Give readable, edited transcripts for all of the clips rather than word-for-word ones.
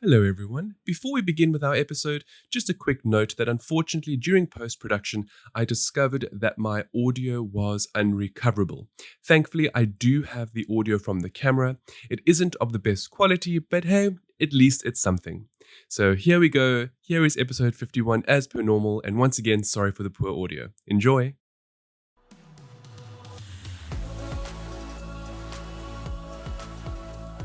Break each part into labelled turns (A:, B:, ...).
A: Hello everyone. Before we begin with our episode, just a quick note that unfortunately during post-production, I discovered that my audio was unrecoverable. Thankfully, I do have the audio from the camera. It isn't of the best quality, but hey, at least it's something. So here we go. Here is episode 51 as per normal, and once again, sorry for the poor audio. Enjoy.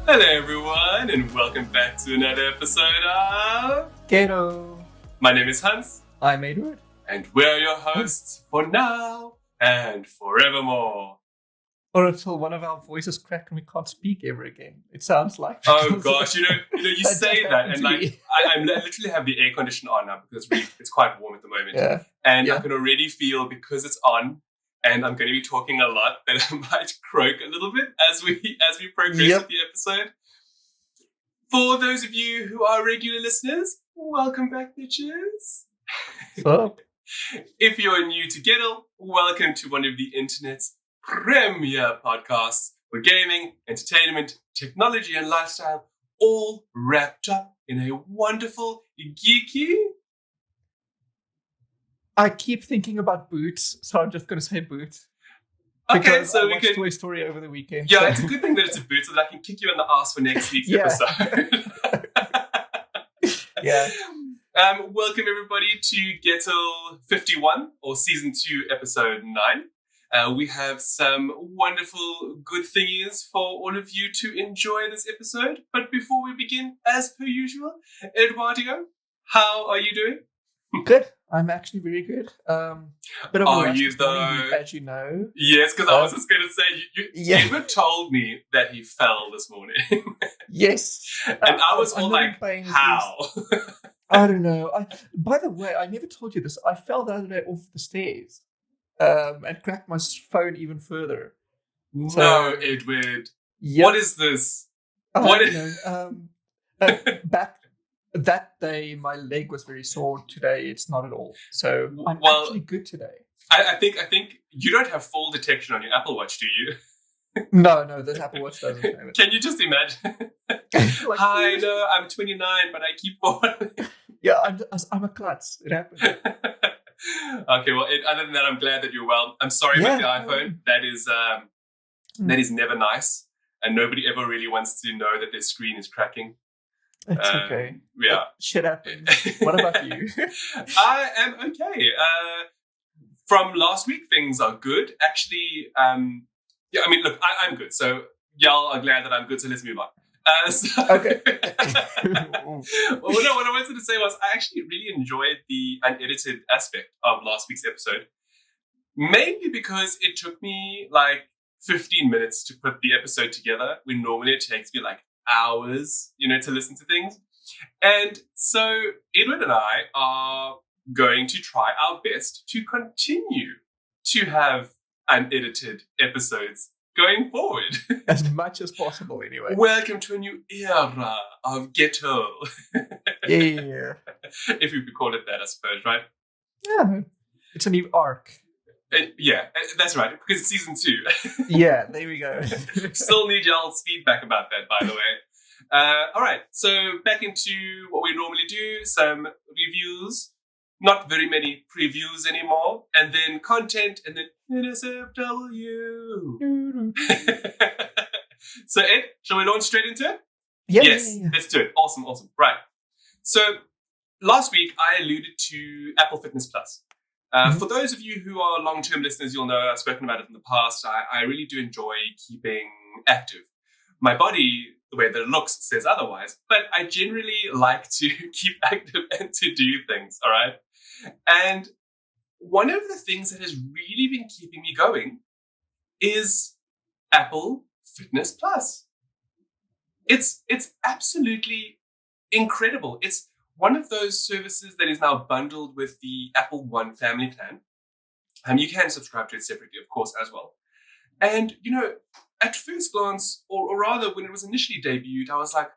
A: Hello everyone, and welcome back to another episode of
B: Ghetto.
A: My name is Hans,
B: I'm Edward.
A: and we're your hosts for now and forevermore.
B: Or until one of our voices crack and we can't speak ever again. It sounds like.
A: Oh gosh, you
B: That
A: say
B: just
A: that,
B: happened
A: and
B: to
A: like
B: me.
A: I literally have the air conditioner on now because it's quite warm at the moment,
B: Yeah.
A: and I
B: Yeah.
A: can already feel because it's on, and I'm going to be talking a lot that I might croak a little bit as we progress
B: Yep.
A: with the episode. For those of you who are regular listeners, welcome back, bitches.
B: So,
A: If you're new to Ghetto, welcome to one of the internet's premier podcasts for gaming, entertainment, technology, and lifestyle, all wrapped up in a wonderful, geeky.
B: I keep thinking about boots, so I'm just going to say boots.
A: Okay,
B: Because
A: so
B: I
A: we
B: watched
A: can.
B: Toy Story over the weekend.
A: Yeah,
B: so-
A: it's a good thing that it's a boot so that I can kick you in the ass for next week's
B: Yeah.
A: episode.
B: Yeah.
A: Welcome everybody to Ghetto 51 or Season 2, Episode 9. We have some wonderful good thingies for all of you to enjoy this episode. But before we begin, as per usual, Eduardo, how are you doing?
B: Good. I'm actually very good. Bit of a
A: Are
B: rush
A: you
B: this morning,
A: though?
B: as you know.
A: Yes, because I was just going to say,
B: Yeah.
A: Edward told me that he fell this morning.
B: Yes.
A: And I was
B: I'm
A: all
B: not in
A: like,
B: pain,
A: how?
B: I don't know. By the way, I never told you this. I fell the other day off the stairs and cracked my phone even further.
A: No, Edward.
B: Yep.
A: What is this?
B: I
A: what
B: don't
A: is-
B: know. Back that day, my leg was very sore. Today, it's not at all. So I'm
A: Well-
B: actually good today.
A: I think you don't have fall detection on your Apple Watch, do you?
B: No, this Apple Watch doesn't have it.
A: Can you just imagine?
B: Like,
A: Hi, no, I'm 29, but I keep falling.
B: Yeah, I'm a klutz. It happened.
A: Okay, well, other than that, I'm glad that you're well. I'm sorry about the iPhone. That is never nice, and nobody ever really wants to know that their screen is cracking.
B: It's okay.
A: Yeah.
B: Shit happens. What about you?
A: I am okay. From last week, things are good. Actually, yeah, I mean, look, I'm good. So y'all are glad that I'm good, so let's move on.
B: Okay.
A: Well, no, what I wanted to say was I actually really enjoyed the unedited aspect of last week's episode, mainly because it took me like 15 minutes to put the episode together, when normally it takes me like hours, to listen to things. And so Edward and I are going to try our best to continue to have unedited episodes going forward.
B: As much as possible, anyway.
A: Welcome to a new era of Ghetto.
B: Yeah.
A: If you could call it that, I suppose, right?
B: Yeah. It's a new arc.
A: Yeah, that's right, because it's season 2.
B: Yeah, there we go.
A: Still need y'all's feedback about that, by the way. All right, so back into what we normally do, some reviews, not very many previews anymore, and then content, and then NSFW. So Ed, shall we launch straight into it? Yes,
B: Yeah.
A: let's do it. Awesome. Right. So last week I alluded to Apple Fitness Plus. For those of you who are long-term listeners, you'll know I've spoken about it in the past. I really do enjoy keeping active. My body, the way that it looks, says otherwise, but I generally like to keep active and to do things, all right? And one of the things that has really been keeping me going is Apple Fitness Plus. It's absolutely incredible. It's one of those services that is now bundled with the Apple One family plan. You can subscribe to it separately, of course, as well. And, at first glance, or rather when it was initially debuted, I was like,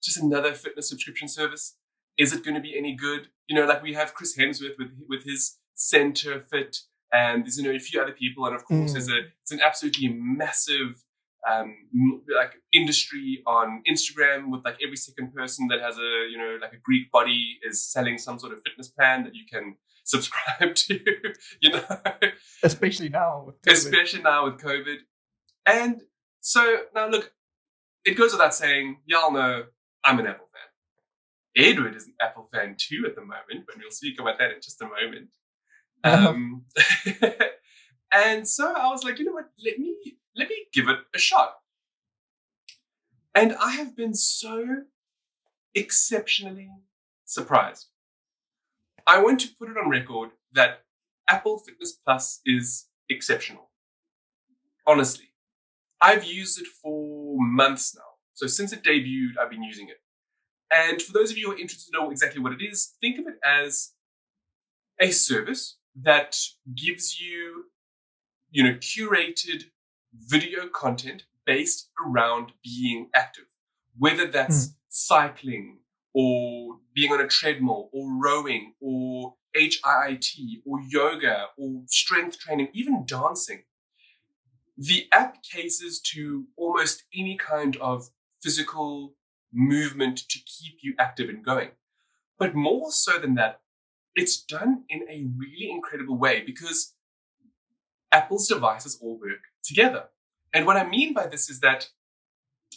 A: just another fitness subscription service. Is it going to be any good? Like we have Chris Hemsworth with his Center Fit, and there's, a few other people. And of course, it's an absolutely massive like industry on Instagram with like every second person that has a, you know, like a Greek body is selling some sort of fitness plan that you can subscribe to, you know.
B: Especially now with
A: COVID. And so now look, it goes without saying, y'all know I'm an Apple fan. Edward is an Apple fan too at the moment, but we'll speak about that in just a moment. And so I was like, you know what, let me give it a shot. And I have been so exceptionally surprised. I want to put it on record that Apple Fitness Plus is exceptional. Honestly. I've used it for months now. So since it debuted, I've been using it. And for those of you who are interested to know exactly what it is, think of it as a service that gives you, you know, curated video content based around being active. Whether that's cycling or being on a treadmill or rowing or HIIT or yoga or strength training, even dancing. The app caters to almost any kind of physical movement to keep you active and going. But more so than that, it's done in a really incredible way because Apple's devices all work together. And what I mean by this is that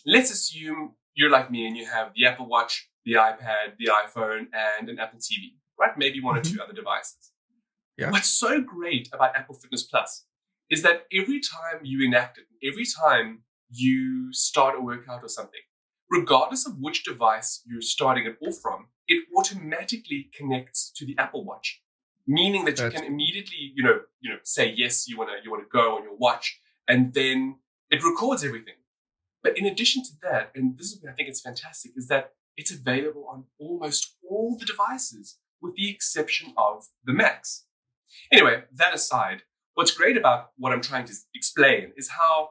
A: let's assume you're like me and you have the Apple Watch, the iPad, the iPhone, and an Apple TV, right? Maybe one or two other devices.
B: Yeah.
A: What's so great about Apple Fitness Plus is that every time you enact it, every time you start a workout or something, regardless of which device you're starting it off from, it automatically connects to the Apple Watch, meaning that you can immediately, you know, say yes, you want to go on your watch, and then it records everything. But in addition to that, and this is what I think it's fantastic, is that it's available on almost all the devices, with the exception of the Macs. Anyway, that aside, what's great about what I'm trying to explain is how,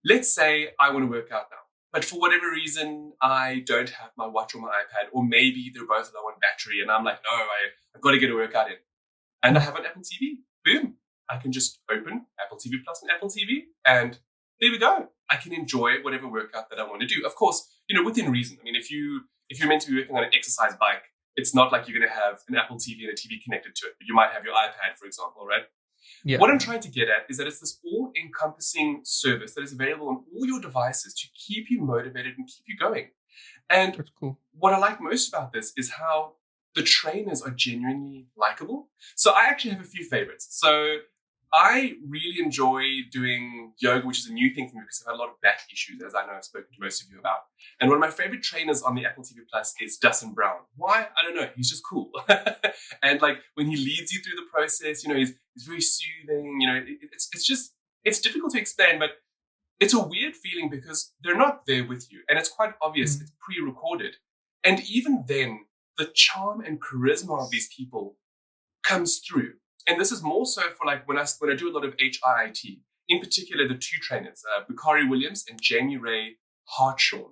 A: let's say I want to work out now, but for whatever reason, I don't have my watch or my iPad, or maybe they're both low on battery, and I'm like, no, I've got to get a workout in. And I have an Apple TV. Boom. I can just open Apple TV Plus and Apple TV, and there we go. I can enjoy whatever workout that I want to do. Of course, you know, within reason. I mean, if you're meant to be working on an exercise bike, it's not like you're going to have an Apple TV and a TV connected to it, but you might have your iPad, for example, right? Yeah. What I'm trying to get at is that it's this all-encompassing service that is available on all your devices to keep you motivated and keep you going. And that's cool. What I like most about this is how the trainers are genuinely likable. So I actually have a few favorites. So I really enjoy doing yoga, which is a new thing for me because I've had a lot of back issues, as I know I've spoken to most of you about. And one of my favorite trainers on the Apple TV Plus is Dustin Brown. Why? I don't know. He's just cool. And like when he leads you through the process, you know, he's very soothing. You know, it's difficult to explain, but it's a weird feeling because they're not there with you. And it's quite obvious. It's pre-recorded. And even then, the charm and charisma of these people comes through. And this is more so for like when I do a lot of HIIT, in particular the two trainers, Bakari Williams and Jamie Ray Hartshaw.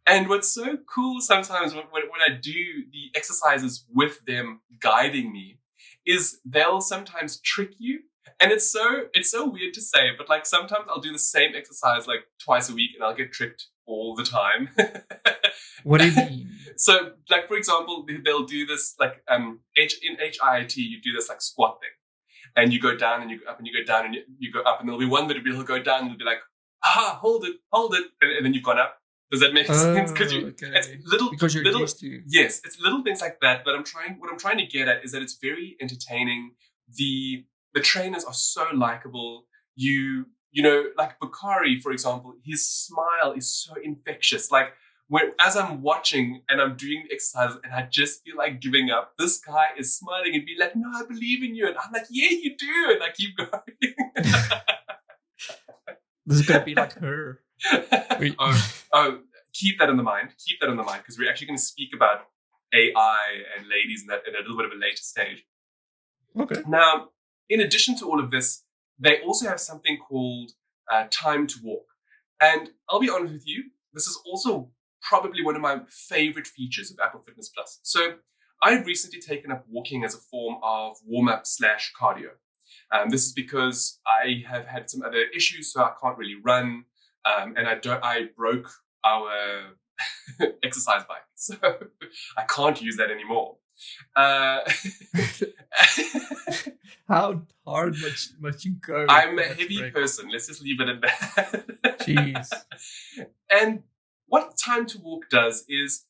A: And what's so cool sometimes when I do the exercises with them guiding me is they'll sometimes trick you. And it's so weird to say, but like sometimes I'll do the same exercise like twice a week and I'll get tricked all the time.
B: What do you mean?
A: So like, for example, they'll do this like in HIIT, you do this like squat thing. And you go down and you go up and you go down and you go up and there'll be one that will go down and it'll be like, hold it. And then you've gone up. Does that make sense? Because you're used to. Yes, it's little things like that. But what I'm trying to get at is that it's very entertaining. The trainers are so likable. You know, like Bakari, for example, his smile is so infectious. Like as I'm watching and I'm doing the exercise and I just feel like giving up, this guy is smiling and being like, no, I believe in you. And I'm like, yeah, you do. And I keep going.
B: This is going to be like her.
A: Keep that in the mind. Keep that in the mind because we're actually going to speak about AI and ladies in a little bit of a later stage.
B: Okay.
A: Now, in addition to all of this, they also have something called Time to Walk. And I'll be honest with you, this is also probably one of my favorite features of Apple Fitness Plus. So I've recently taken up walking as a form of warm-up / cardio. This is because I have had some other issues, so I can't really run. and I broke our exercise bike, so I can't use that anymore.
B: How hard must you go?
A: I'm a heavy person. Let's just leave it at that.
B: Jeez.
A: And what Time to Walk does is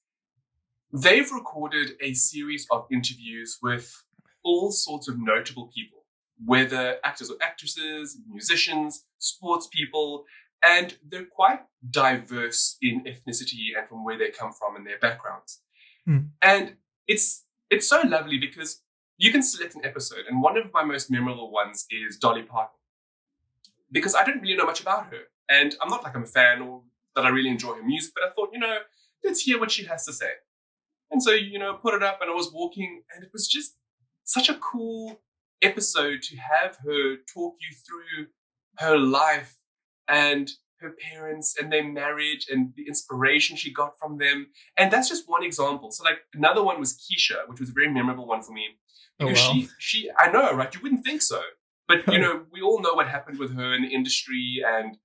A: they've recorded a series of interviews with all sorts of notable people, whether actors or actresses, musicians, sports people, and they're quite diverse in ethnicity and from where they come from and their backgrounds. And it's so lovely because you can select an episode, and one of my most memorable ones is Dolly Parton, because I didn't really know much about her, and I'm not like I'm a fan or that I really enjoy her music, but I thought, let's hear what she has to say. And so, put it up, and I was walking, and it was just such a cool episode to have her talk you through her life and her parents and their marriage and the inspiration she got from them. And that's just one example. So like another one was Keisha, which was a very memorable one for me. Because she I know, right? You wouldn't think so. But, we all know what happened with her in the industry and,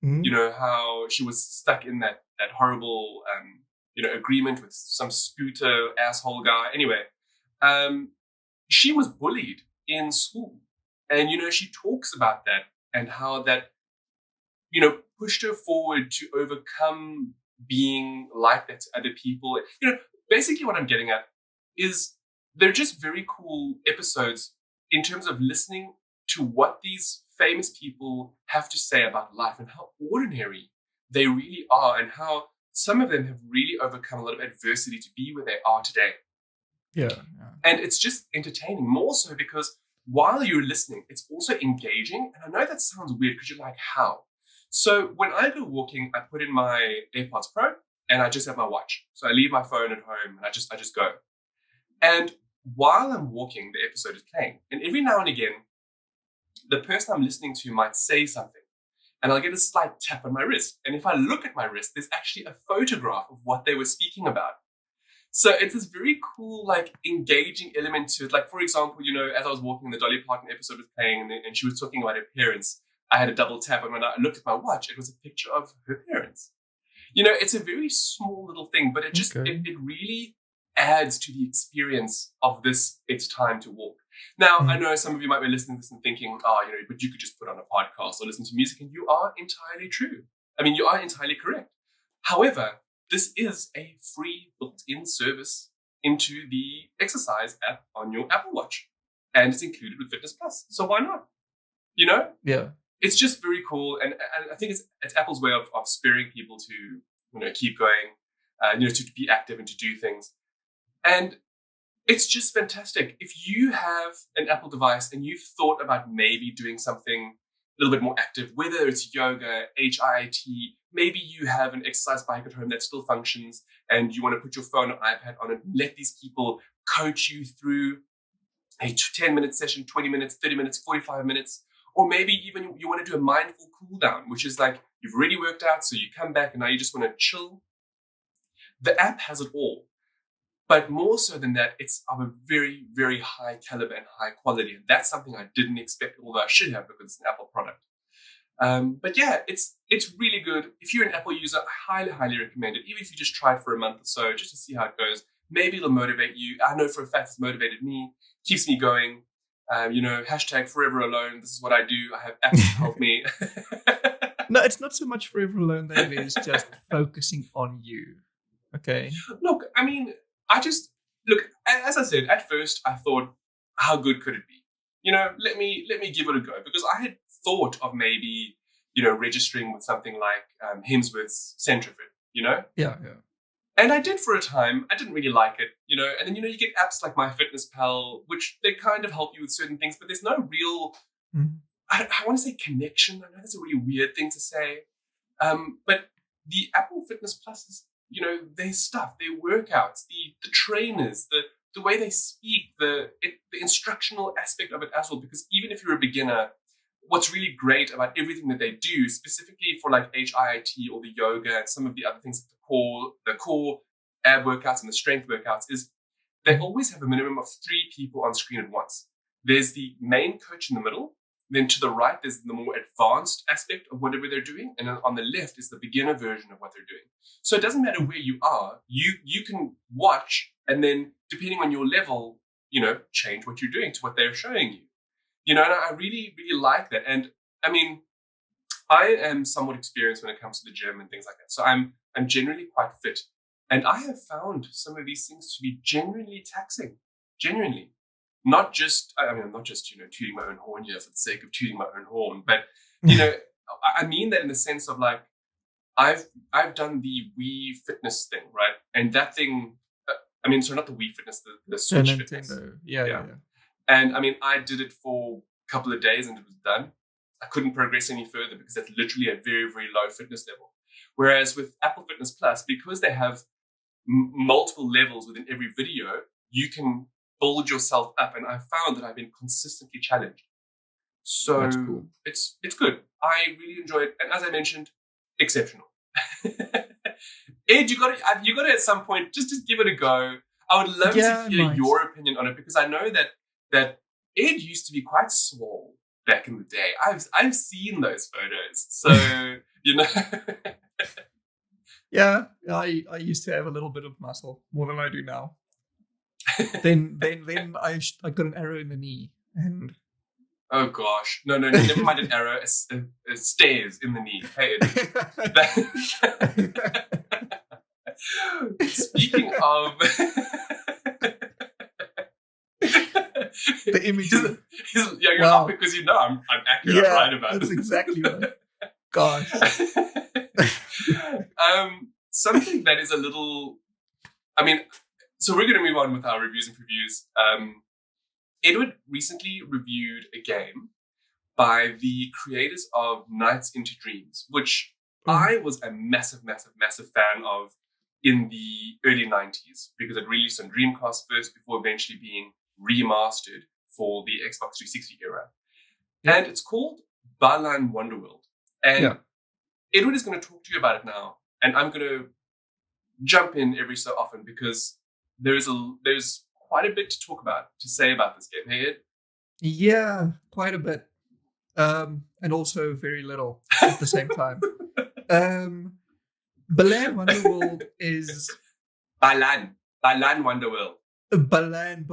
A: how she was stuck in that horrible, agreement with some scooter asshole guy. Anyway, she was bullied in school. And, she talks about that and how that, pushed her forward to overcome being like that to other people. Basically what I'm getting at is they're just very cool episodes in terms of listening to what these famous people have to say about life and how ordinary they really are and how some of them have really overcome a lot of adversity to be where they are today.
B: Yeah.
A: And it's just entertaining, more so because while you're listening, it's also engaging. And I know that sounds weird because you're like, how? So when I go walking, I put in my AirPods Pro and I just have my watch. So I leave my phone at home and I just go. And while I'm walking, the episode is playing. And every now and again, the person I'm listening to might say something and I'll get a slight tap on my wrist. And if I look at my wrist, there's actually a photograph of what they were speaking about. So it's this very cool, like, engaging element to it. Like, for example, as I was walking, the Dolly Parton episode was playing and she was talking about her parents. I had a double tap, and when I looked at my watch, it was a picture of her parents. It's a very small little thing, but it just, it really adds to the experience of this It's Time to Walk. Now, I know some of you might be listening to this and thinking, but you could just put on a podcast or listen to music, and you are entirely true. I mean, you are entirely correct. However, this is a free built-in service into the exercise app on your Apple Watch, and it's included with Fitness Plus. So why not?
B: Yeah.
A: It's just very cool, and I think it's Apple's way of spurring people to keep going, to be active and to do things, and it's just fantastic. If you have an Apple device and you've thought about maybe doing something a little bit more active, whether it's yoga, HIIT, maybe you have an exercise bike at home that still functions, and you want to put your phone or iPad on it, and let these people coach you through a 10-minute session, 20 minutes, 30 minutes, 45 minutes. Or maybe even you want to do a mindful cool down, which is like you've already worked out, so you come back and now you just want to chill. The app has it all. But more so than that, it's of a very, very high caliber and high quality. And that's something I didn't expect, although I should have because it's an Apple product. But yeah, it's really good. If you're an Apple user, I highly, highly recommend it. Even if you just try it for a month or so, just to see how it goes. Maybe it'll motivate you. I know for a fact it's motivated me, keeps me going. Hashtag forever alone. This is what I do. I have apps to help me.
B: No, it's not so much forever alone that it is just focusing on you. Okay.
A: Look, I mean, as I said, at first I thought, how good could it be? Let me give it a go, because I had thought of maybe, registering with something like Hemsworth's Centrifit,
B: Yeah.
A: And I did for a time. I didn't really like it, and then, you get apps like MyFitnessPal, which they kind of help you with certain things, but there's no real, I want to say connection. I know that's a really weird thing to say. But the Apple Fitness Plus is, their stuff, their workouts, the trainers, the way they speak, the instructional aspect of it as well, because even if you're a beginner, what's really great about everything that they do, specifically for like HIIT or the yoga and some of the other things, the core ab workouts and the strength workouts, is they always have a minimum of 3 people on screen at once. There's the main coach in the middle, then to the right, there's the more advanced aspect of whatever they're doing. And then on the left is the beginner version of what they're doing. So it doesn't matter where you are, you can watch, and then depending on your level, change what you're doing to what they're showing you. And I really, really like that. And I mean, I am somewhat experienced when it comes to the gym and things like that. So I'm generally quite fit. And I have found some of these things to be genuinely taxing. Genuinely. I'm not just tooting my own horn here for the sake of tooting my own horn, but I mean that in the sense of like I've done the Wii Fitness thing, right? And that thing, not the Wii Fitness, the Switch Fitness.
B: Yeah.
A: And I mean, I did it for a couple of days and it was done. I couldn't progress any further because that's literally a very, very low fitness level. Whereas with Apple Fitness Plus, because they have multiple levels within every video, you can build yourself up. And I found that I've been consistently challenged. So
B: That's cool.
A: It's good. I really enjoy it. And as I mentioned, exceptional. Ed, you got to at some point just give it a go. I would love to hear your opinion on it, because I know that Ed used to be quite swole back in the day. I've seen those photos. So
B: Yeah, I used to have a little bit of muscle, more than I do now. then I got an arrow in the knee, and
A: oh gosh, no, never mind an arrow. It stays in the knee. Hey, speaking of
B: the image,
A: you're up because I'm accurate, right about
B: that's
A: it.
B: exactly right. Gosh.
A: Something that is a little, so we're going to move on with our reviews and previews. Edward recently reviewed a game by the creators of Nights into Dreams, which I was a massive, massive, massive fan of in the early 90s, because it released on Dreamcast first before eventually being remastered for the Xbox 360 era. Yeah. And it's called Balan Wonderworld. And Edward is going to talk to you about it now. And I'm going to jump in every so often, because there's quite a bit to say about this game. Hey, Ed?
B: Yeah, quite a bit. And also very little at the same time. Balan Wonderworld is...
A: Balan Wonderworld.
B: Balan.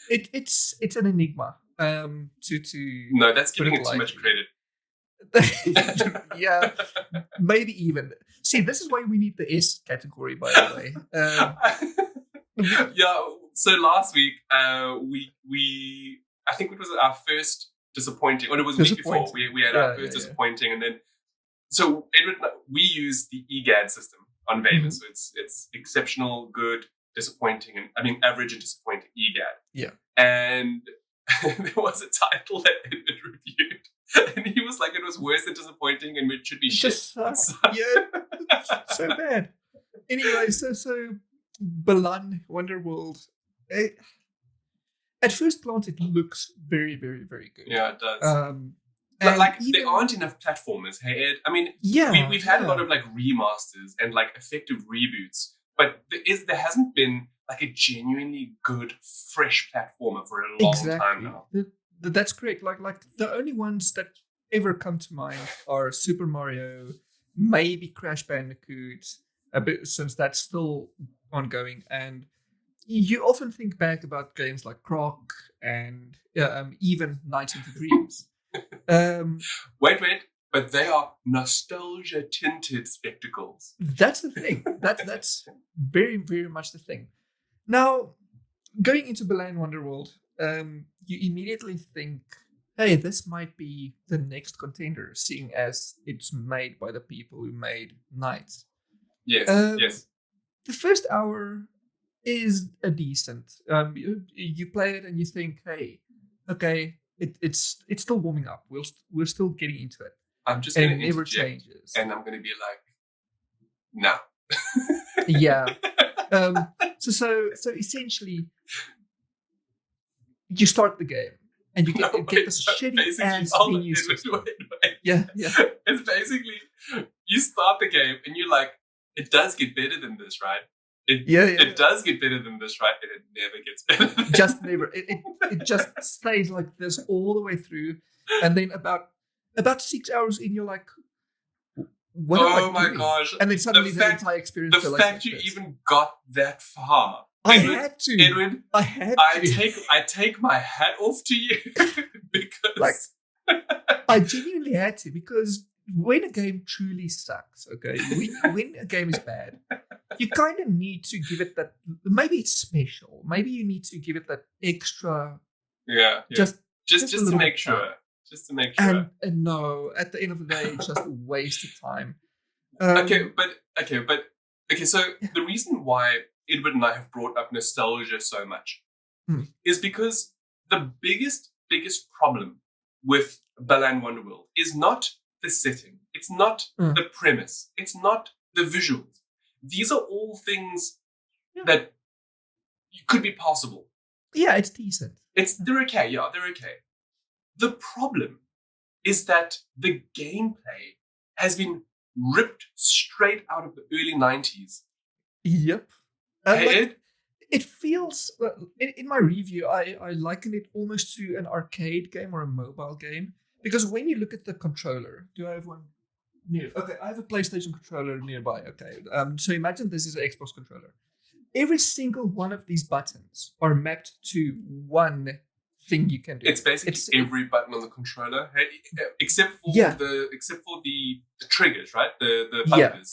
B: It's an enigma.
A: No, that's giving it too much credit.
B: Yeah, maybe even. See, this is why we need the S category, by the way.
A: So last week, we I think it was our first disappointing, or it was the week before, we had our first disappointing, and then so Edward, we use the EGAD system on Vaven, so it's exceptional, good, disappointing, and average and disappointing EGAD.
B: Yeah, and
A: there was a title that Edward reviewed, and he was like, it was worse than disappointing, and it should be shit.
B: Yeah, so bad. Anyway, so Balan Wonderworld. At first glance, it looks very, very, very good.
A: Yeah, it does. There aren't enough platformers. Hey, Ed. We've had a lot of remasters and effective reboots, but there hasn't been a genuinely good, fresh platformer for a long time now.
B: That's correct. Like the only ones that ever come to mind are Super Mario, maybe Crash Bandicoot, a bit, since that's still ongoing. And you often think back about games like Croc and even Nights into Dreams.
A: Wait, but they are nostalgia-tinted spectacles.
B: That's the thing. That's very, very much the thing. Now, going into Balan Wonderworld, you immediately think, hey, this might be the next contender, seeing as it's made by the people who made Nights.
A: Yes.
B: The first hour is a decent. You play it and you think, hey, okay, it's still warming up. We're still getting into it.
A: I'm just going to
B: never changes,
A: and I'm going to be like, no.
B: Yeah. So essentially, you start the game and you get this shitty ass menu system.
A: Wait.
B: Yeah.
A: It's basically, you start the game and you're like, it does get better than this, right? It does get better than this, right? And it never gets better.
B: Just never. It just stays like this all the way through, and then about 6 hours in, you're like, what am I doing?
A: My gosh!
B: And then suddenly the entire experience.
A: The fact you even got that far,
B: I had to.
A: Edwin, I take my hat off to you because
B: I genuinely had to, because when a game truly sucks, okay, when a game is bad, you kind of need to give it that. Maybe it's special. Maybe you need to give it that extra.
A: Yeah. Just to make sure. Just to make sure.
B: And no, at the end of the day, it's just a waste of time.
A: So the reason why Edward and I have brought up nostalgia so much is because the biggest problem with Balan Wonderworld is not the setting. It's not the premise. It's not the visuals. These are all things that could be possible.
B: Yeah, it's decent.
A: They're okay. Yeah, they're okay. The problem is that the gameplay has been ripped straight out of the early 90s.
B: Yep. It feels, in my review, I liken it almost to an arcade game or a mobile game. Because when you look at the controller, do I have one near? Okay, I have a PlayStation controller nearby. Okay, so imagine this is an Xbox controller. Every single one of these buttons are mapped to one thing you can do.
A: It's basically every button on the controller, except for the triggers, right? The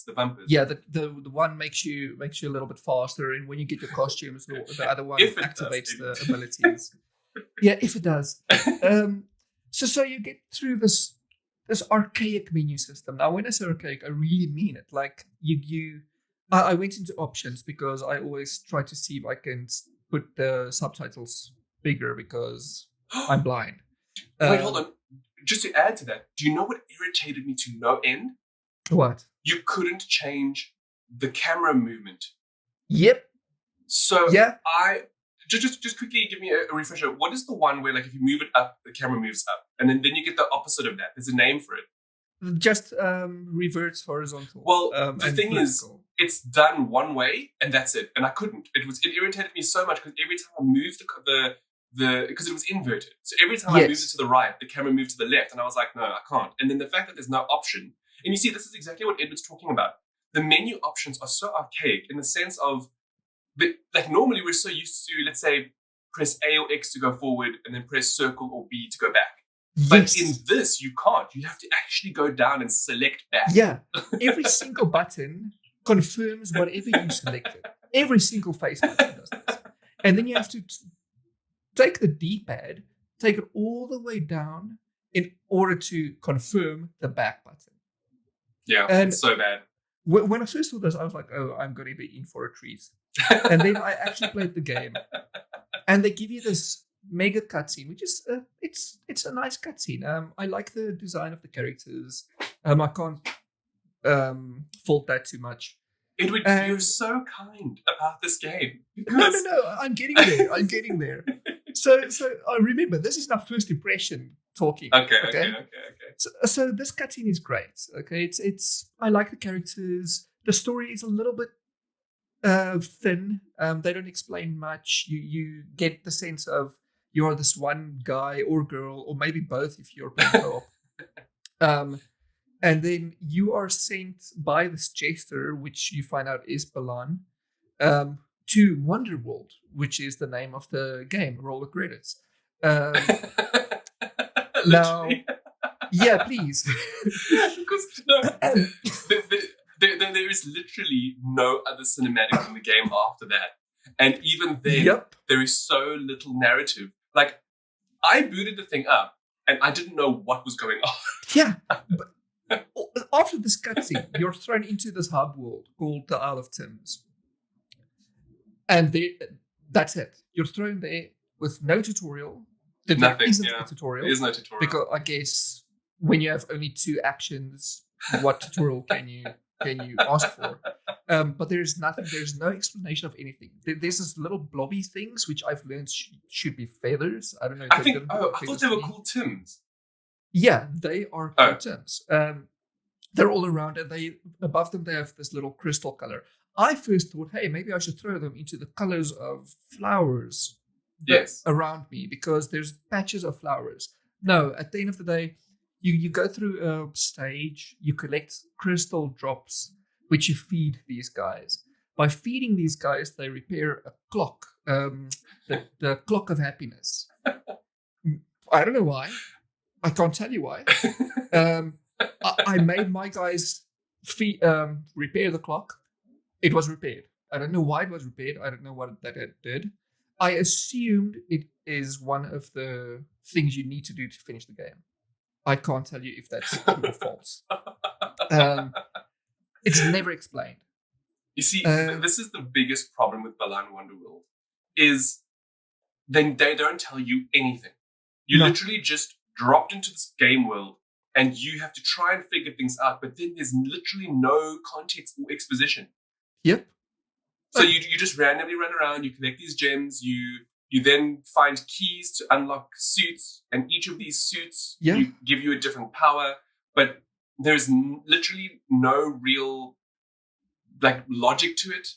A: bumpers.
B: Yeah, the one makes you a little bit faster, and when you get your costumes, the other one activates the abilities. Yeah, if it does. So you get through this archaic menu system. Now, when I say archaic, I really mean it. Like I went into options because I always try to see if I can put the subtitles bigger because I'm blind.
A: Wait, hold on. Just to add to that, do you know what irritated me to no end?
B: What?
A: You couldn't change the camera movement.
B: Yep.
A: So I just quickly give me a refresher. What is the one where, like, if you move it up, the camera moves up, and then you get the opposite of that? There's a name for it.
B: Just reverts horizontal.
A: Well, the thing vertical. Is, it's done one way, and that's it. And I couldn't. It irritated me so much because every time I moved because it was inverted. So every time I moved it to the right, the camera moved to the left, and I was like, no, I can't. And then the fact that there's no option, and you see, this is exactly what Edward's talking about. The menu options are so archaic in the sense of, like, normally we're so used to, let's say, press A or X to go forward, and then press circle or B to go back. Yes. But in this, you can't. You have to actually go down and select back.
B: Yeah. Every single button confirms whatever you selected. Every single face button does this. And then you have to take the D-pad, take it all the way down in order to confirm the back button.
A: Yeah, and it's so bad.
B: When I first saw this, I was like, oh, I'm going to be in for a treat. And then I actually played the game. And they give you this mega cutscene, which is, it's a nice cutscene. I like the design of the characters. I can't fault that too much.
A: Edward, you're so kind about this game.
B: No, I'm getting there. So I remember, this is our first impression talking.
A: Okay.
B: So this cutscene is great. Okay, it's I like the characters. The story is a little bit thin. They don't explain much. You get the sense of you're this one guy or girl, or maybe both if you're playing co-op. And then you are sent by this jester, which you find out is Balan, to Wonderworld, which is the name of the game. Roll the credits. Now, yeah, please.
A: Because there is literally no other cinematic in the game after that, and even then, there is so little narrative. Like, I booted the thing up, and I didn't know what was going on.
B: Yeah, but after this cutscene, you're thrown into this hub world called the Isle of Thames. And that's it. You're thrown there with no tutorial.
A: Nothing.
B: There isn't a tutorial.
A: There is no tutorial.
B: Because I guess when you have only 2 actions, what tutorial can you ask for? But there is nothing. There's no explanation of anything. There's this little blobby things, which I've learned should be feathers. I don't know.
A: I thought they were called Tims.
B: Yeah, they are called Tims. They're all around, and above them they have this little crystal color. I first thought, hey, maybe I should throw them into the colors of flowers around me because there's patches of flowers. No, at the end of the day, you go through a stage, you collect crystal drops, which you feed these guys. By feeding these guys, they repair a clock, the clock of happiness. I don't know why. I can't tell you why. I made my guys repair the clock. It was repaired. I don't know why it was repaired. I don't know what that it did. I assumed it is one of the things you need to do to finish the game. I can't tell you if that's true or false. It's never explained.
A: You see, this is the biggest problem with Balan Wonderworld, is then they don't tell you anything. You literally just dropped into this game world and you have to try and figure things out, but then there's literally no context or exposition.
B: Yep.
A: So you just randomly run around, you collect these gems, you then find keys to unlock suits, and each of these suits give you a different power, but there's literally no real logic to it.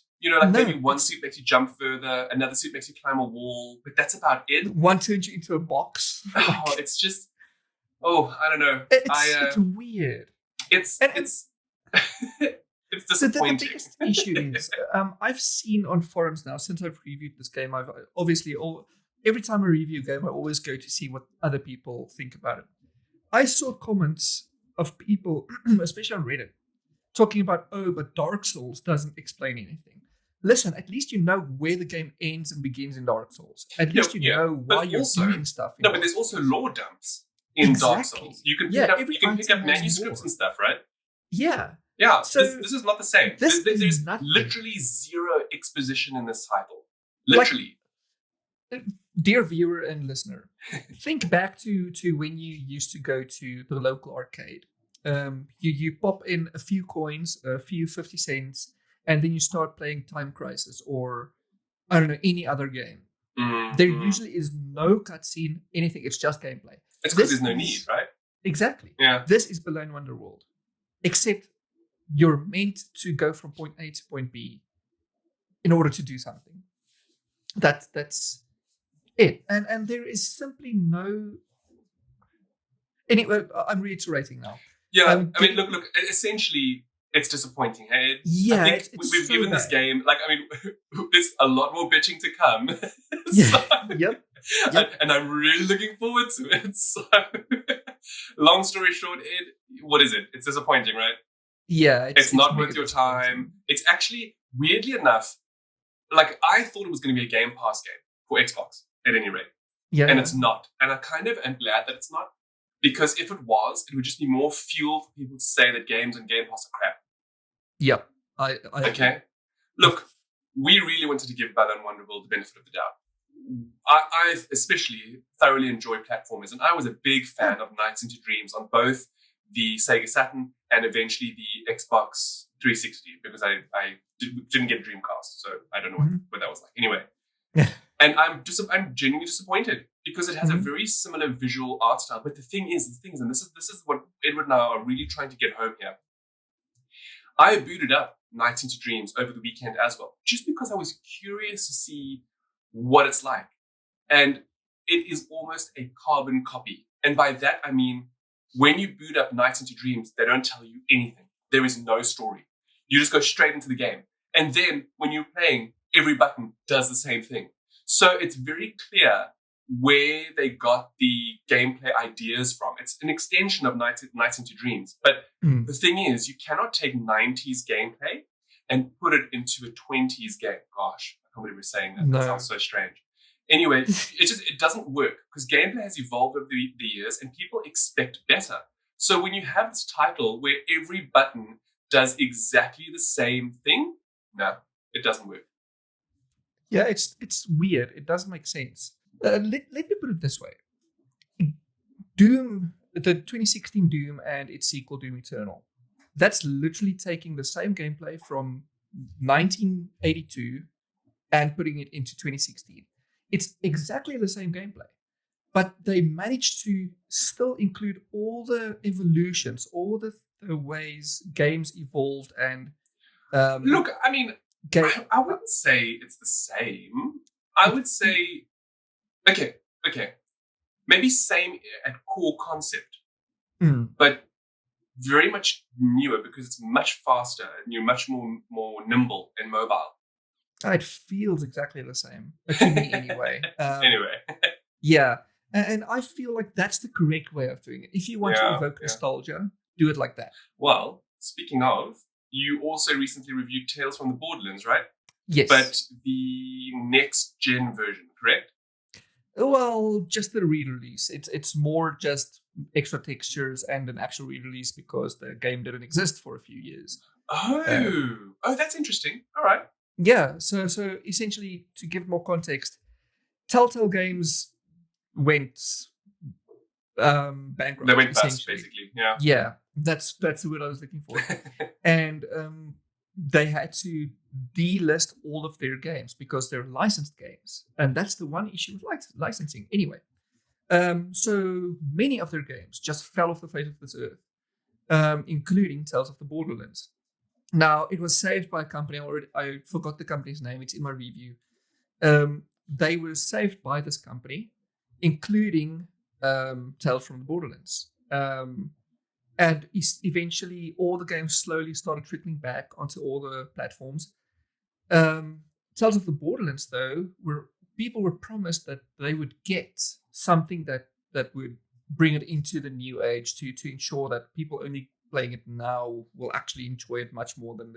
A: Maybe one suit makes you jump further, another suit makes you climb a wall, but that's about it.
B: One turns you into a box.
A: It's just, I don't know.
B: It's weird.
A: It's disappointing.
B: The biggest issue is I've seen on forums now, since I've reviewed this game, I've obviously every time I review a game, I always go to see what other people think about it. I saw comments of people, especially on Reddit, talking about, but Dark Souls doesn't explain anything. Listen, at least you know where the game ends and begins in Dark Souls. At least you know why you're doing stuff.
A: But there's also lore dumps in Dark Souls. You can pick up manuscripts and stuff, right?
B: Yeah.
A: Yeah, so this is not the same. There's literally zero exposition in this title. Literally.
B: Dear viewer and listener, think back to when you used to go to the local arcade. You pop in a few coins, a few 50 cents, and then you start playing Time Crisis or, I don't know, any other game. There usually is no cutscene, anything. It's just gameplay.
A: It's because there's no need, right?
B: Exactly.
A: Yeah.
B: This is Balan Wonderworld. Except you're meant to go from point A to point B in order to do something. That's it. And there is simply no... Anyway, I'm reiterating now.
A: Yeah, look, essentially, it's disappointing. Hey?
B: Yeah,
A: I think we've given this game, there's a lot more bitching to come.
B: Yep.
A: And I'm really looking forward to it. So, long story short, what is it? It's disappointing, right?
B: Yeah.
A: It's not worth your time. It's actually, weirdly enough, I thought it was going to be a Game Pass game for Xbox, at any rate.
B: Yeah.
A: And it's not. And I kind of am glad that it's not. Because if it was, it would just be more fuel for people to say that games and Game Pass are crap.
B: Yep.
A: Okay. Look, we really wanted to give Balan Wonderworld the benefit of the doubt. I've especially thoroughly enjoyed platformers, and I was a big fan of Nights into Dreams on both the Sega Saturn and eventually the Xbox 360, because I didn't get Dreamcast, so I don't know what that was like. Anyway. And I'm genuinely disappointed because it has a very similar visual art style. But the thing is, and this is what Edward and I are really trying to get home here. I booted up Nights into Dreams over the weekend as well, just because I was curious to see what it's like. And it is almost a carbon copy. And by that, I mean, when you boot up Nights into Dreams, they don't tell you anything. There is no story. You just go straight into the game. And then when you're playing, every button does the same thing. So it's very clear where they got the gameplay ideas from. It's an extension of Nights into Dreams. But the thing is, you cannot take 90s gameplay and put it into a 20s game. Gosh, I can't believe we're saying that.
B: No.
A: That sounds so strange. Anyway, it doesn't work because gameplay has evolved over the years and people expect better. So when you have this title where every button does exactly the same thing, no, it doesn't work.
B: Yeah, it's weird. It doesn't make sense. Let me put it this way. Doom, the 2016 Doom and its sequel, Doom Eternal, that's literally taking the same gameplay from 1982 and putting it into 2016. It's exactly the same gameplay, but they managed to still include all the evolutions, all the ways games evolved and...
A: Look, I mean... I wouldn't say it's the same. I would say, okay, maybe same at core concept, but very much newer because it's much faster and you're much more nimble and mobile.
B: It feels exactly the same to me, anyway.
A: Anyway,
B: yeah, and I feel like that's the correct way of doing it. If you want to evoke nostalgia, do it like that.
A: Well, speaking of, you also recently reviewed Tales from the Borderlands, right?
B: Yes.
A: But the next gen version, correct?
B: Well, just the re-release. It's more just extra textures and an actual re-release because the game didn't exist for a few years.
A: Oh, that's interesting. All right.
B: Yeah, so essentially, to give more context, Telltale Games went bankrupt.
A: They went bust, basically. Yeah.
B: Yeah, that's the word I was looking for. And they had to delist all of their games because they're licensed games, and that's the one issue with licensing. Anyway, so many of their games just fell off the face of this earth, including Tales of the Borderlands. Now, it was saved by a company. I forgot the company's name. It's in my review. They were saved by this company, including Tales from the Borderlands. And eventually, all the games slowly started trickling back onto all the platforms. Tales of the Borderlands, though, people were promised that they would get something that would bring it into the new age to ensure that people only playing it now will actually enjoy it much more than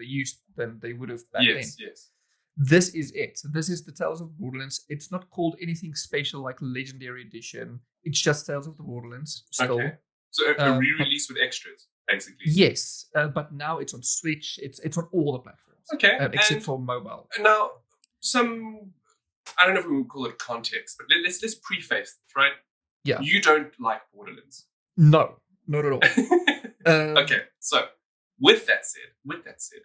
B: they would have back then.
A: Yes.
B: This is it. This is the Tales of the Borderlands. It's not called anything special like Legendary Edition. It's just Tales of the Borderlands still.
A: Okay. So a re-release with extras, basically.
B: Yes, but now it's on Switch. It's on all the platforms.
A: Okay.
B: Except for mobile.
A: Now, I don't know if we would call it context, but let's preface this, right?
B: Yeah.
A: You don't like Borderlands.
B: No, not at all.
A: Okay, so with that said,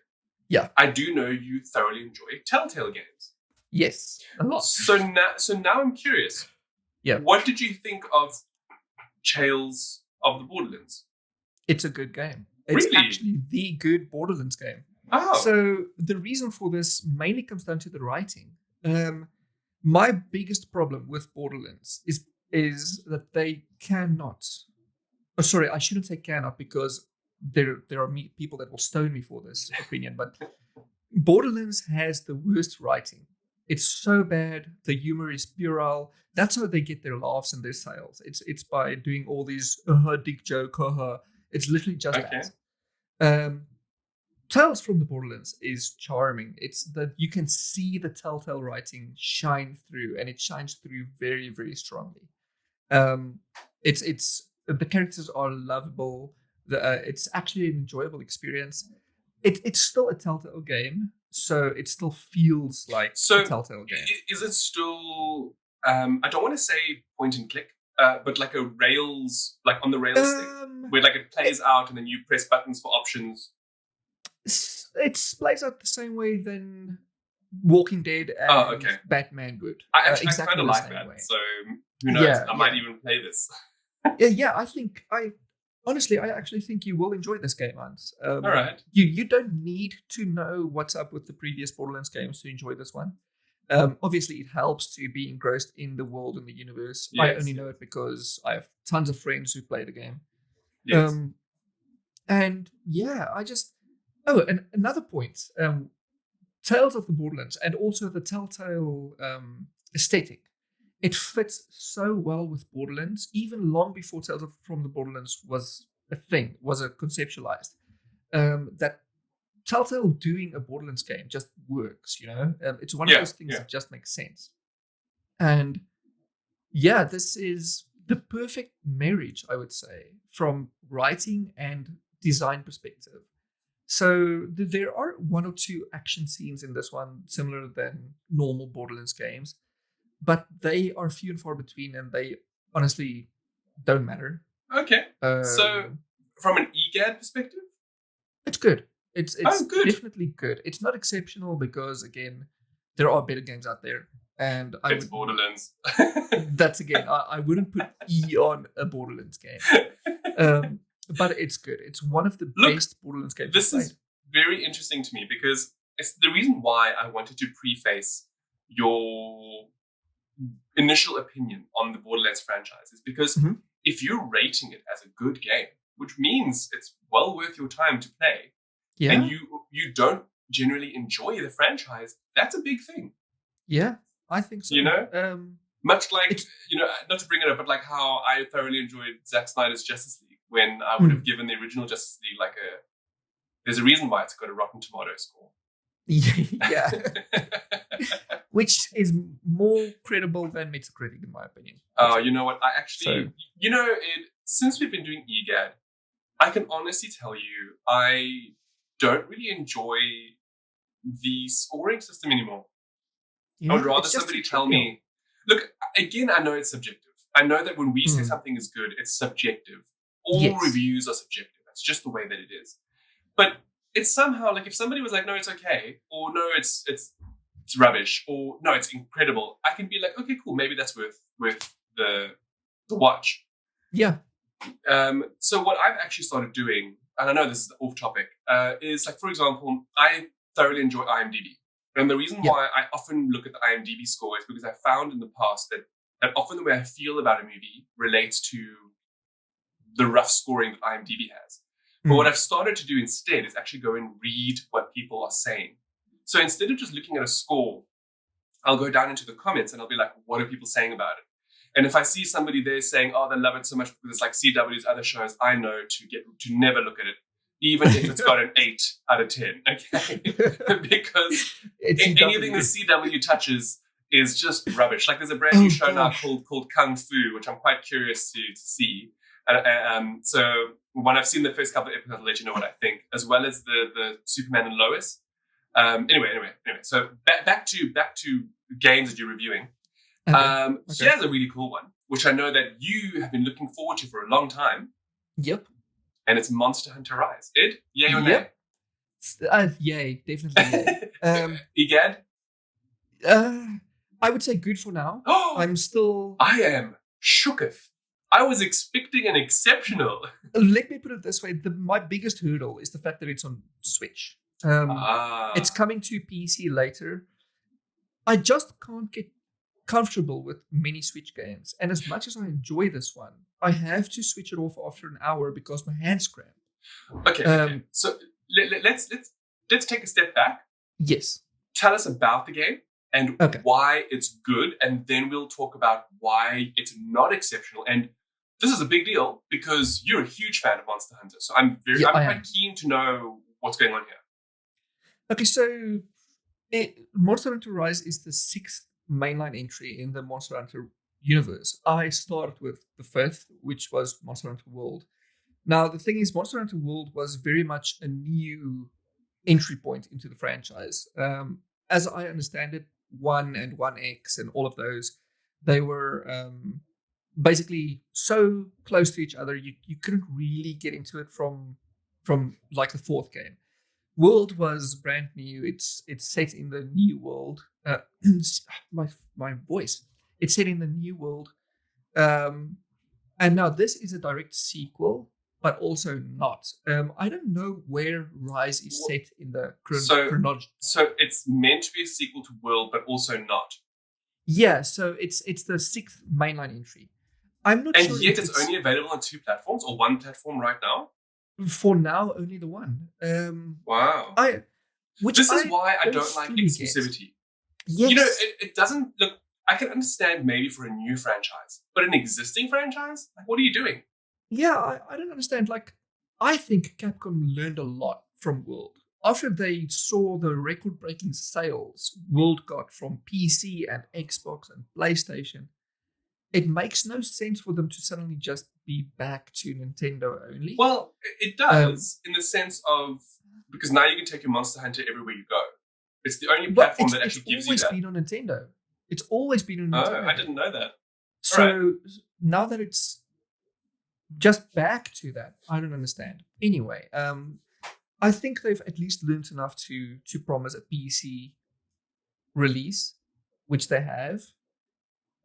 B: yeah,
A: I do know you thoroughly enjoy Telltale games.
B: Yes, a lot.
A: So now I'm curious.
B: Yeah,
A: what did you think of Tales of the Borderlands?
B: It's a good game. It's
A: really?
B: Actually the good Borderlands game.
A: Oh.
B: So the reason for this mainly comes down to the writing. My biggest problem with Borderlands is that they cannot. Oh, sorry, I shouldn't say cannot because there are people that will stone me for this opinion. But Borderlands has the worst writing. It's so bad. The humor is puerile. That's how they get their laughs and their sales. It's by doing all these dick joke. It's literally just that. Tales from the Borderlands is charming. It's that you can see the Telltale writing shine through, and it shines through very, very strongly. It's the characters are lovable. It's actually an enjoyable experience. It's still a Telltale game, so it still feels like a Telltale game.
A: Is it still? I don't want to say point and click, but like on the rails thing, where like it plays out and then you press buttons for options.
B: It plays out the same way than Walking Dead and Batman would.
A: I kind of like that. Way. So who knows? I might even play this.
B: Yeah, I actually think you will enjoy this game, Hans.
A: All right.
B: You don't need to know what's up with the previous Borderlands games to enjoy this one. Obviously, it helps to be engrossed in the world and the universe. Yes, I only know it because I have tons of friends who play the game.
A: Yes.
B: And yeah, and another point. Tales of the Borderlands and also the Telltale aesthetic. It fits so well with Borderlands, even long before Tales from the Borderlands was a thing, was conceptualized. That Telltale doing a Borderlands game just works, It's one of those things that just makes sense. And yeah, this is the perfect marriage, I would say, from writing and design perspective. So there are one or two action scenes in this one similar than normal Borderlands games, but they are few and far between, and they honestly don't matter.
A: Okay. So from an EGAD perspective?
B: It's good. It's
A: good.
B: Definitely good. It's not exceptional because, again, there are better games out there. And
A: it's Borderlands.
B: That's, again, I wouldn't put E on a Borderlands game. But it's good. It's one of the best Borderlands games.
A: This is very interesting to me because it's the reason why I wanted to preface your initial opinion on the Borderlands franchise is because if you're rating it as a good game, which means it's well worth your time to play, and you don't generally enjoy the franchise, that's a big thing.
B: Yeah, I think so.
A: Much like, not to bring it up, but like how I thoroughly enjoyed Zack Snyder's Justice League when I would have given the original Justice League there's a reason why it's got a Rotten Tomato score.
B: Yeah. Which is more credible than Metacritic, in my opinion.
A: You know what? I actually, since we've been doing EGAD, I can honestly tell you I don't really enjoy the scoring system anymore. I would rather somebody tell me, look, again, I know it's subjective. I know that when we say something is good, it's subjective. All reviews are subjective. That's just the way that it is. But it's somehow like if somebody was like, no, it's okay, or no, it's rubbish, or no, it's incredible, I can be like, okay, cool, maybe that's worth the watch.
B: Yeah.
A: So what I've actually started doing, and I know this is off topic, is like, for example, I thoroughly enjoy IMDb. And the reason why I often look at the IMDb score is because I found in the past that often the way I feel about a movie relates to the rough scoring that IMDb has. But what I've started to do instead is actually go and read what people are saying. So instead of just looking at a score, I'll go down into the comments and I'll be like, what are people saying about it? And if I see somebody there saying, oh, they love it so much because it's like CW's other shows, I know to never look at it, even if it's got an 8 out of 10, okay? Because anything the CW touches is just rubbish. Like there's a brand new show now called Kung Fu, which I'm quite curious to see. So when I've seen the first couple of episodes, I'll let you know what I think, as well as the Superman and Lois. Anyway. So back to games that you're reviewing. Okay. So here's a really cool one, which I know that you have been looking forward to for a long time.
B: Yep.
A: And it's Monster Hunter Rise. Ed, yay or nay?
B: Yay, definitely yay.
A: EGAD?
B: I would say good for now. I am
A: shooketh. I was expecting an exceptional.
B: Let me put it this way. My biggest hurdle is the fact that it's on Switch. It's coming to PC later. I just can't get comfortable with many Switch games. And as much as I enjoy this one, I have to switch it off after an hour because my hands cramp.
A: Okay. So let's take a step back.
B: Yes.
A: Tell us about the game and why it's good, and then we'll talk about why it's not exceptional. And this is a big deal because you're a huge fan of Monster Hunter. So I'm quite keen to know what's going on here.
B: Okay, so Monster Hunter Rise is the 6th mainline entry in the Monster Hunter universe. I started with the 5th, which was Monster Hunter World. Now, the thing is, Monster Hunter World was very much a new entry point into the franchise. As I understand it, 1 and 1X and all of those, they were basically so close to each other, you couldn't really get into it from like the 4th game. World was brand new. It's set in the new world. My voice. It's set in the new world. And now this is a direct sequel, but also not. I don't know where Rise is set in the chronology.
A: So it's meant to be a sequel to World, but also not.
B: Yeah, so it's the 6th mainline entry. I'm not sure.
A: And yet it's only available on 2 platforms or 1 platform right now?
B: For now, only the 1.
A: Wow. This is why I don't like exclusivity.
B: Yes.
A: It doesn't look. I can understand maybe for a new franchise, but an existing franchise, like, what are you doing?
B: Yeah, I don't understand. Like, I think Capcom learned a lot from World. After they saw the record-breaking sales World got from PC and Xbox and PlayStation, it makes no sense for them to suddenly just be back to Nintendo only.
A: Well, it does in the sense of, because now you can take your Monster Hunter everywhere you go. It's the only platform that actually gives you that.
B: It's always been on Nintendo. It's always been on Nintendo.
A: Oh, I didn't know that.
B: So now that it's just back to that, I don't understand. Anyway, I think they've at least learned enough to promise a PC release, which they have.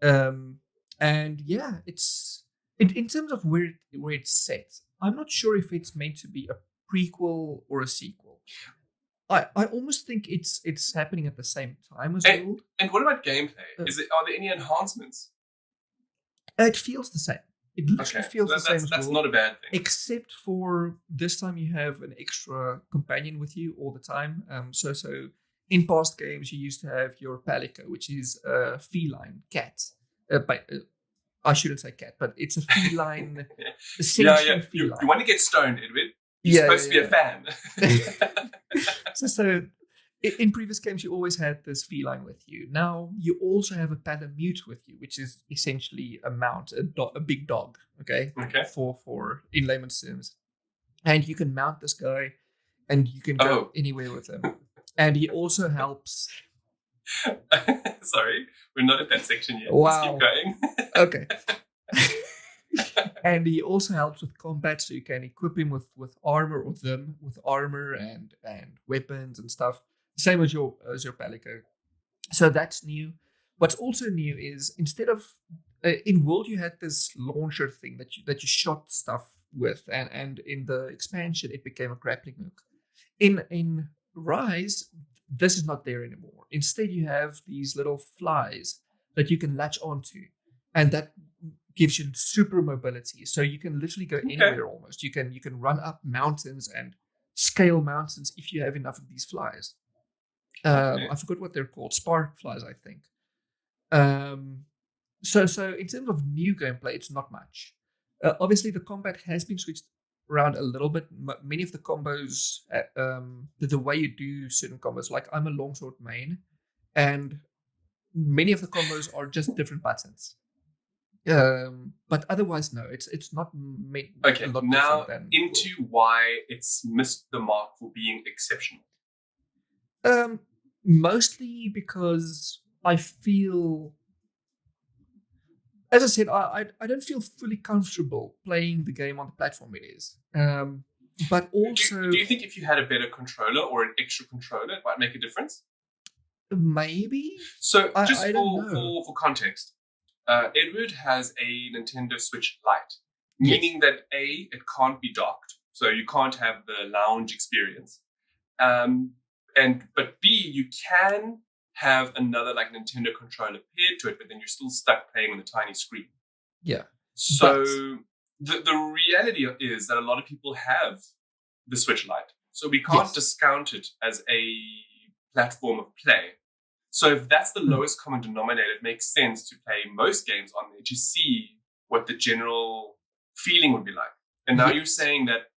B: And yeah, it's in terms of where it's set. I'm not sure if it's meant to be a prequel or a sequel. I almost think it's happening at the same time as
A: And,
B: World.
A: and what about gameplay? Are there any enhancements?
B: It feels the same. It literally
A: Okay,
B: feels
A: so
B: the same as
A: that's
B: World,
A: not a bad thing.
B: except for this time you have an extra companion with you all the time. So in past games you used to have your palico, which is a feline cat. I shouldn't say cat, but it's a feline, essentially feline.
A: You want to get stoned, Edward? You're
B: Yeah,
A: supposed to be a fan.
B: So in previous games, you always had this feline with you. Now you also have a palamute with you, which is essentially a mount, a big dog. Okay.
A: Okay.
B: For in layman's terms, and you can mount this guy, and you can go anywhere with him. And he also helps.
A: Sorry, we're not at that section yet.
B: Wow.
A: Let's keep going.
B: Okay. And he also helps with combat, so you can equip him with armor, or them with armor and weapons and stuff. Same as your palico. So that's new. What's also new is instead of in World you had this launcher thing that you shot stuff with, and in the expansion it became a grappling hook. In Rise, this is not there anymore. Instead, you have these little flies that you can latch onto, and that gives you super mobility. So you can literally go anywhere almost. You can run up mountains and scale mountains if you have enough of these flies. I forgot what they're called. Spark flies, I think. So in terms of new gameplay, it's not much. Obviously, the combat has been switched around a little bit. Many of the combos, the way you do certain combos, like I'm a longsword main, and many of the combos are just different buttons. But otherwise, no, it's not made
A: okay,
B: a lot
A: now
B: different than
A: into why it's missed the mark for being exceptional.
B: Mostly because I feel, as I said, I don't feel fully comfortable playing the game on the platform it is. But also,
A: do you think if you had a better controller or an extra controller, it might make a difference?
B: Maybe.
A: So, just
B: I don't know.
A: for context, Edward has a Nintendo Switch Lite, meaning that A, it can't be docked, so you can't have the lounge experience. But B, you can have another like Nintendo controller paired to it, but then you're still stuck playing on the tiny screen.
B: Yeah.
A: So the reality is that a lot of people have the Switch Lite, so we can't discount it as a platform of play. So if that's the lowest common denominator, it makes sense to play most games on there to see what the general feeling would be like. And now you're saying that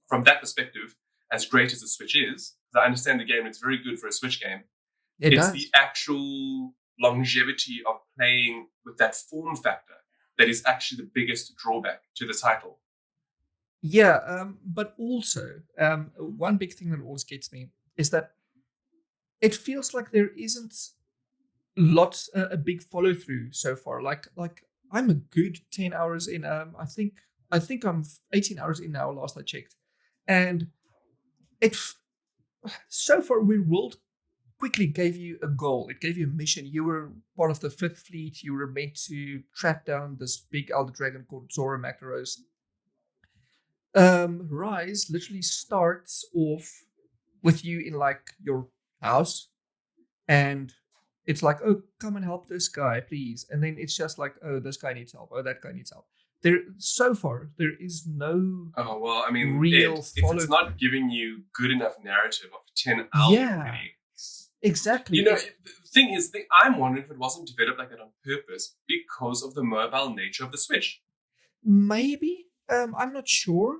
A: from that perspective, as great as the Switch is, because I understand the game, it's very good for a Switch game. It's the actual longevity of playing with that form factor that is actually the biggest drawback to the title.
B: Yeah, but also, one big thing that always gets me is that it feels like there isn't a big follow through so far. Like I'm a good 10 hours in. I think I'm 18 hours in now. Last I checked, and so far World quickly gave you a goal. It gave you a mission. You were part of the 5th Fleet. You were meant to track down this big elder dragon called Zora Magdaros. Rise literally starts off with you in like your house, and it's like, oh, come and help this guy, please. And then it's just like, oh, this guy needs help. Oh, that guy needs help. So far there is no.
A: Oh well, I mean,
B: real
A: if it's not giving you good enough narrative of 10 hours already.
B: Exactly.
A: You know, the thing is, I'm wondering if it wasn't developed like that on purpose because of the mobile nature of the Switch.
B: Maybe. I'm not sure.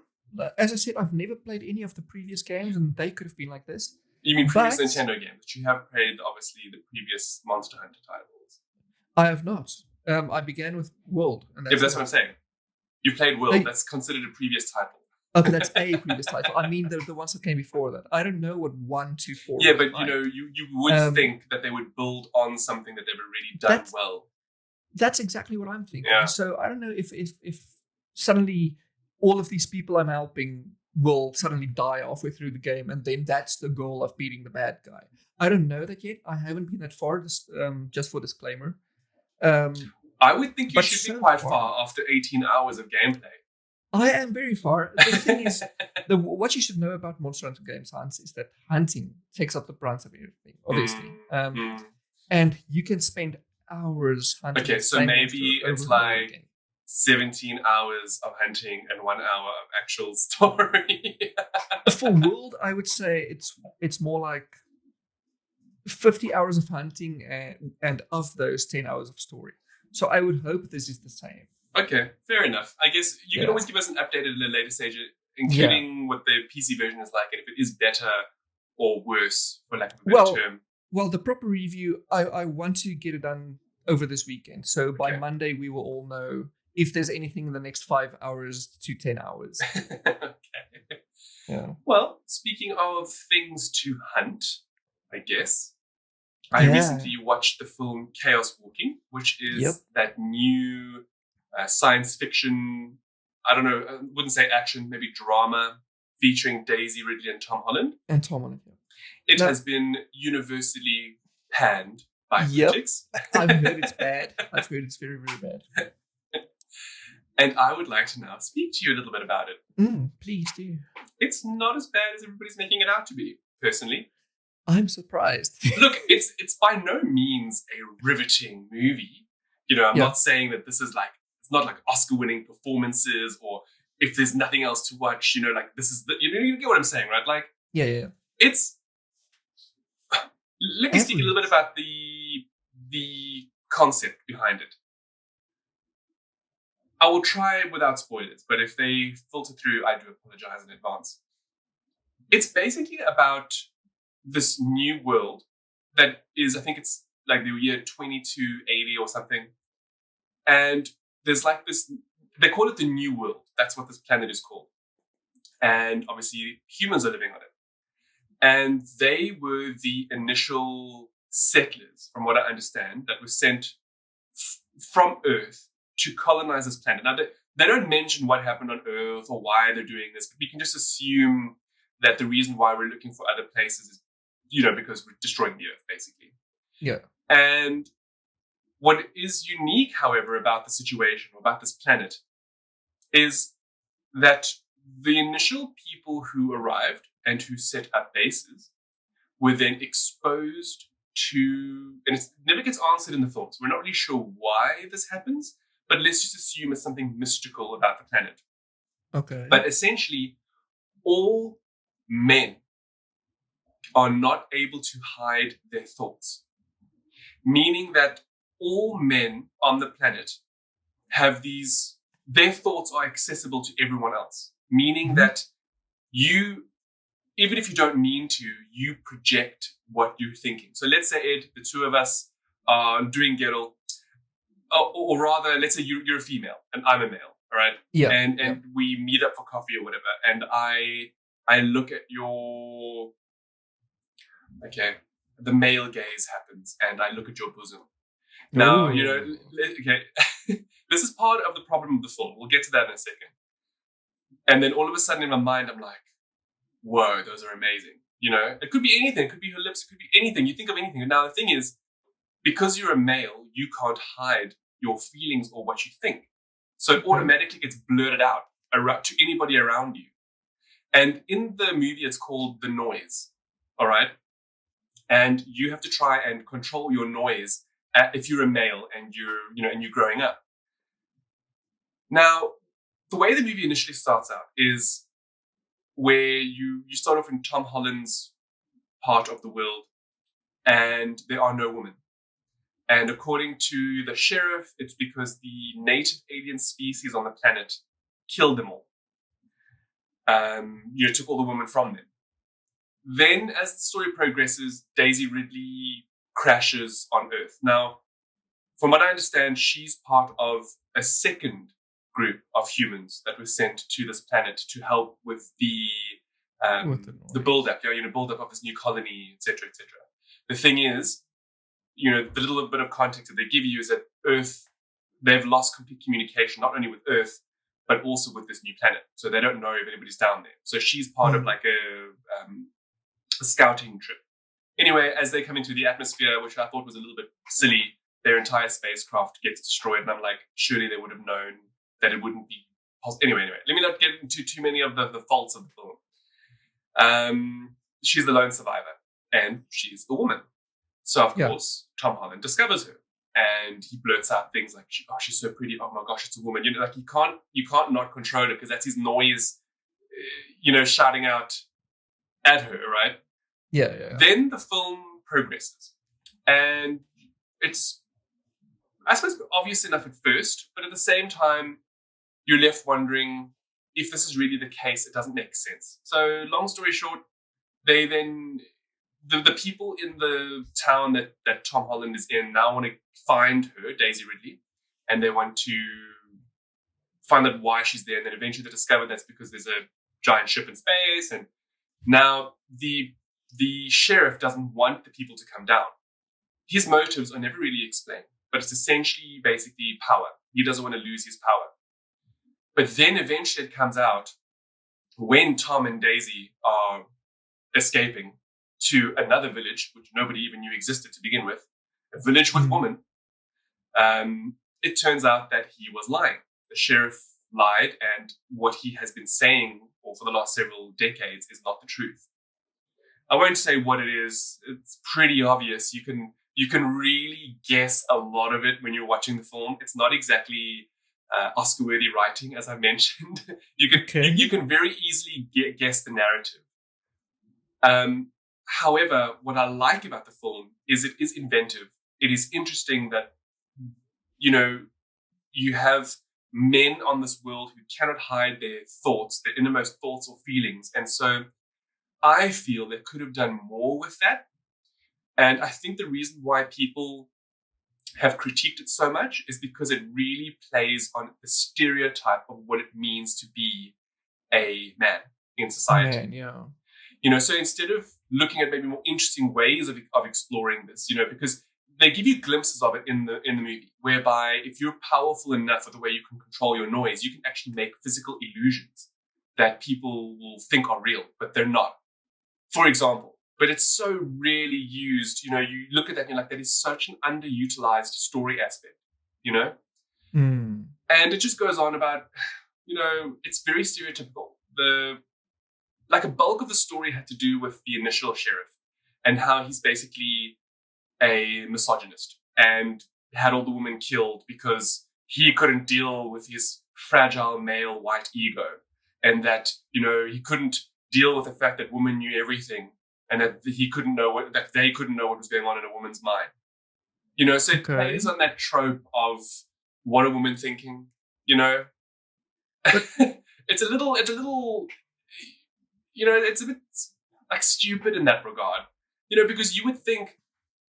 B: As I said, I've never played any of the previous games, and they could have been like this.
A: You mean previous Nintendo games? But you have played, obviously, the previous Monster Hunter titles.
B: I have not. I began with World. And
A: that's what I'm saying. You played World. That's considered a previous title.
B: Okay, that's a previous title. I mean the ones that came before that. I don't know what 1, 2, 4.
A: Yeah, but you know, you would think that they would build on something that they've already done well.
B: That's exactly what I'm thinking.
A: Yeah.
B: So I don't know if suddenly all of these people I'm helping will suddenly die halfway through the game, and then that's the goal of beating the bad guy. I don't know that yet. I haven't been that far. Just for disclaimer.
A: I would think you should be quite far after 18 hours of gameplay.
B: I am very far. The thing is, what you should know about Monster Hunter Games hunts is that hunting takes up the brunt of everything, obviously. And you can spend hours hunting.
A: Okay, so maybe it's like 17 hours of hunting and 1 hour of actual story.
B: For World, I would say it's more like 50 hours of hunting and of those 10 hours of story. So I would hope this is the same.
A: Okay, fair enough. I guess you can always give us an update at a later stage, including what the PC version is like and if it is better or worse, for lack of a better term.
B: Well, the proper review, I want to get it done over this weekend. So by Monday, we will all know if there's anything in the next 5 hours to 10 hours.
A: Okay.
B: Yeah.
A: Well, speaking of things to hunt, I guess, I recently watched the film Chaos Walking, which is that new science fiction, I don't know, I wouldn't say action, maybe drama, featuring Daisy Ridley and Tom Holland. It has been universally panned by critics.
B: I've heard it's bad. I've heard it's very, very bad.
A: And I would like to now speak to you a little bit about it.
B: Please do.
A: It's not as bad as everybody's making it out to be, personally.
B: I'm surprised.
A: Look, it's by no means a riveting movie. You know, I'm not saying that this is like, it's not like Oscar-winning performances or if there's nothing else to watch, you know, like this is, you get what I'm saying, right? Like, it's, let me speak a little bit about the concept behind it. I will try without spoilers, but if they filter through, I do apologize in advance. It's basically about this new world that is, I think it's like the year 2280 or something. And there's like this, they call it the New World. That's what this planet is called. And obviously humans are living on it. And they were the initial settlers, from what I understand, that were sent from Earth to colonize this planet. Now, they don't mention what happened on Earth or why they're doing this, but we can just assume that the reason why we're looking for other places is, you know, because we're destroying the Earth, basically.
B: Yeah.
A: And what is unique, however, about the situation, about this planet, is that the initial people who arrived and who set up bases were then exposed to, and it never gets answered in the film, so we're not really sure why this happens, but let's just assume it's something mystical about the planet.
B: Okay.
A: But essentially, all men are not able to hide their thoughts, meaning that all men on the planet have their thoughts are accessible to everyone else, meaning that you, even if you don't mean to, you project what you're thinking. So let's say, Ed, the two of us are doing Gettle, or rather, let's say you're a female and I'm a male, all right?
B: Yeah.
A: And we meet up for coffee or whatever, and I look at your, the male gaze happens, and I look at your bosom. Now, you know, this is part of the problem of the film. We'll get to that in a second. And then all of a sudden in my mind, I'm like, whoa, those are amazing. You know, it could be anything. It could be her lips. It could be anything. You think of anything. Now, the thing is, because you're a male, you can't hide your feelings or what you think. So it automatically gets blurted out to anybody around you. And in the movie, it's called The Noise. All right. And you have to try and control your noise if you're a male and you're growing up. Now, the way the movie initially starts out is where you start off in Tom Holland's part of the world, and there are no women. And according to the sheriff, it's because the native alien species on the planet killed them all. Took all the women from them. Then, as the story progresses, Daisy Ridley crashes on Earth. Now, from what I understand, she's part of a second group of humans that were sent to this planet to help with the build-up, build-up of this new colony, etc., etc. The thing is, the little bit of context that they give you is that Earth, they've lost complete communication, not only with Earth, but also with this new planet. So they don't know if anybody's down there. So she's part of like a scouting trip. Anyway, as they come into the atmosphere, which I thought was a little bit silly, their entire spacecraft gets destroyed. And I'm like, surely they would have known that it wouldn't be Anyway, let me not get into too many of the faults of the film. She's the lone survivor, and she's a woman. So, of course, Tom Holland discovers her. And he blurts out things like, "Oh, she's so pretty. Oh my gosh, it's a woman." Like you can't not control it because that's his noise, shouting out at her, right?
B: Yeah.
A: Then the film progresses, and it's, I suppose, obvious enough at first, but at the same time, you're left wondering if this is really the case. It doesn't make sense. So, long story short, they then. The people in the town that Tom Holland is in now want to find her, Daisy Ridley, and they want to find out why she's there. And then eventually they discover that's because there's a giant ship in space. And now the sheriff doesn't want the people to come down. His motives are never really explained, but it's essentially basically power. He doesn't want to lose his power. But then eventually it comes out when Tom and Daisy are escaping to another village, which nobody even knew existed to begin with, a village with women, it turns out that he was lying. The sheriff lied, and what he has been saying for the last several decades is not the truth. I won't say what it is. It's pretty obvious. You can really guess a lot of it when you're watching the film. It's not exactly Oscar-worthy writing, as I mentioned. You can very easily guess the narrative. However, what I like about the film is it is inventive. It is interesting that, you have men on this world who cannot hide their thoughts, their innermost thoughts or feelings. And so I feel they could have done more with that. And I think the reason why people have critiqued it so much is because it really plays on the stereotype of what it means to be a man in society.
B: Man, yeah.
A: So instead of looking at maybe more interesting ways of exploring this, because they give you glimpses of it in the movie, whereby if you're powerful enough with the way you can control your noise, you can actually make physical illusions that people will think are real, but they're not. For example, but it's so rarely used. You look at that and you're like, that is such an underutilized story aspect, And it just goes on about, it's very stereotypical. A bulk of the story had to do with the initial sheriff and how he's basically a misogynist and had all the women killed because he couldn't deal with his fragile male white ego, and that, he couldn't deal with the fact that women knew everything and that they couldn't know what was going on in a woman's mind. So it plays on that trope of what a woman thinking, it's a little, it's a bit like stupid in that regard, because you would think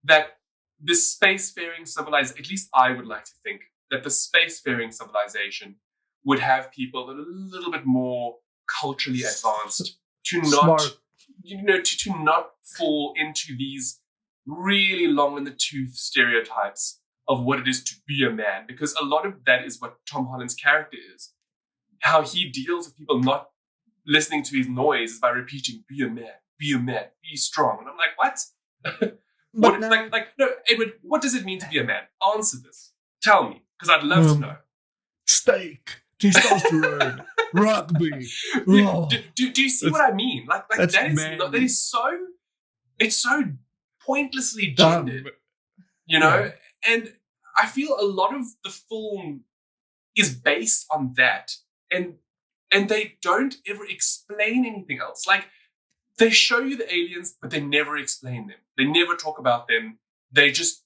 A: that this spacefaring civilization, at least I would like to think that the spacefaring civilization would have people that are a little bit more culturally advanced to not, to not fall into these really long in the tooth stereotypes of what it is to be a man, because a lot of that is what Tom Holland's character is. How he deals with people not listening to his noise is by repeating, be a man, be strong. And I'm like, what? No, Edward, what does it mean to be a man? Answer this. Tell me, because I'd love to know.
B: Steak, testosterone, rugby.
A: Do you see what I mean? That is so, it's so pointlessly gendered, And I feel a lot of the film is based on that, and they don't ever explain anything else. Like, they show you the aliens, but they never explain them. They never talk about them. They just,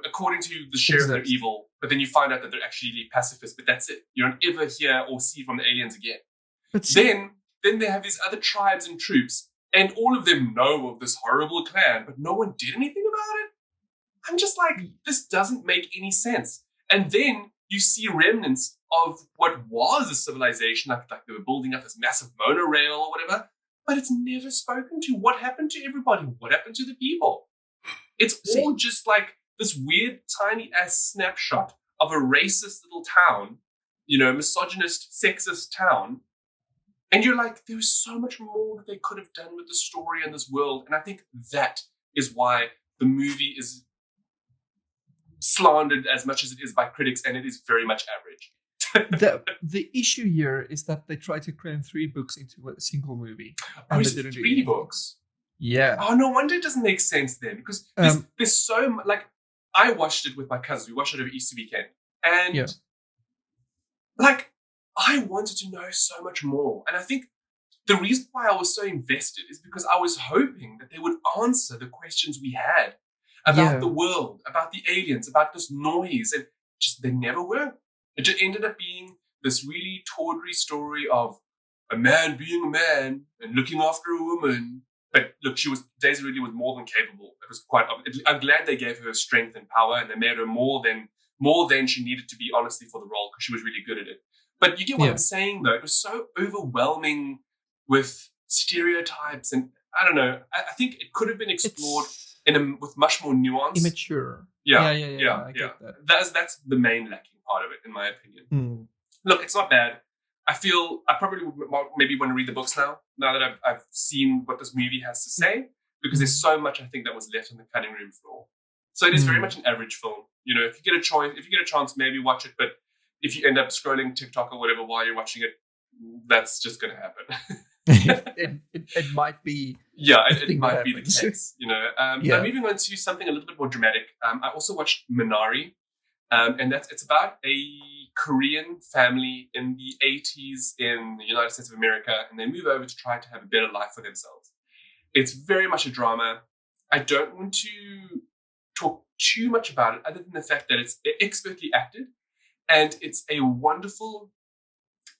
A: according to the sheriff, they're evil, but then you find out that they're actually pacifists, but that's it. You don't ever hear or see from the aliens again. But then they have these other tribes and troops, and all of them know of this horrible clan, but no one did anything about it. I'm just like, this doesn't make any sense. And then you see remnants of what was a civilization, like they were building up this massive monorail or whatever, but it's never spoken to. What happened to everybody? What happened to the people? It's all just like this weird, tiny ass snapshot of a racist little town, misogynist, sexist town. And you're like, there's so much more that they could have done with the story and this world. And I think that is why the movie is slandered as much as it is by critics, and it is very much average.
B: the issue here is that they tried to cram 3 books into a single movie,
A: Oh,
B: and
A: is
B: they
A: it
B: didn't do
A: 3
B: anything.
A: books?
B: Yeah.
A: Oh, no wonder it doesn't make sense then, because there's so much. Like, I watched it with my cousins. We watched it over Easter weekend, and like, I wanted to know so much more. And I think the reason why I was so invested is because I was hoping that they would answer the questions we had about the world, about the aliens, about this noise, and just they never were. It just ended up being this really tawdry story of a man being a man and looking after a woman. But look, Daisy Ridley was more than capable. It was quite. I'm glad they gave her strength and power, and they made her more than she needed to be, honestly, for the role, because she was really good at it. But you get what I'm saying, though. It was so overwhelming with stereotypes, and I don't know. I think it could have been explored with much more nuance.
B: Immature.
A: Yeah.
B: I get that.
A: That's the main lacking part of it, in my opinion. Look, it's not bad. I feel I probably would maybe want to read the books now that I've seen what this movie has to say, because there's so much, I think, that was left on the cutting room floor. So it is very much an average film. You know, if you get a chance, maybe watch it. But if you end up scrolling TikTok or whatever while you're watching it, that's just going to happen.
B: it might be.
A: Yeah, it might be the case. You know. Now moving on to something a little bit more dramatic. I also watched Minari, and it's about a Korean family in the 80s in the United States of America, and they move over to try to have a better life for themselves. It's very much a drama. I don't want to talk too much about it, other than the fact that it's expertly acted, and it's a wonderful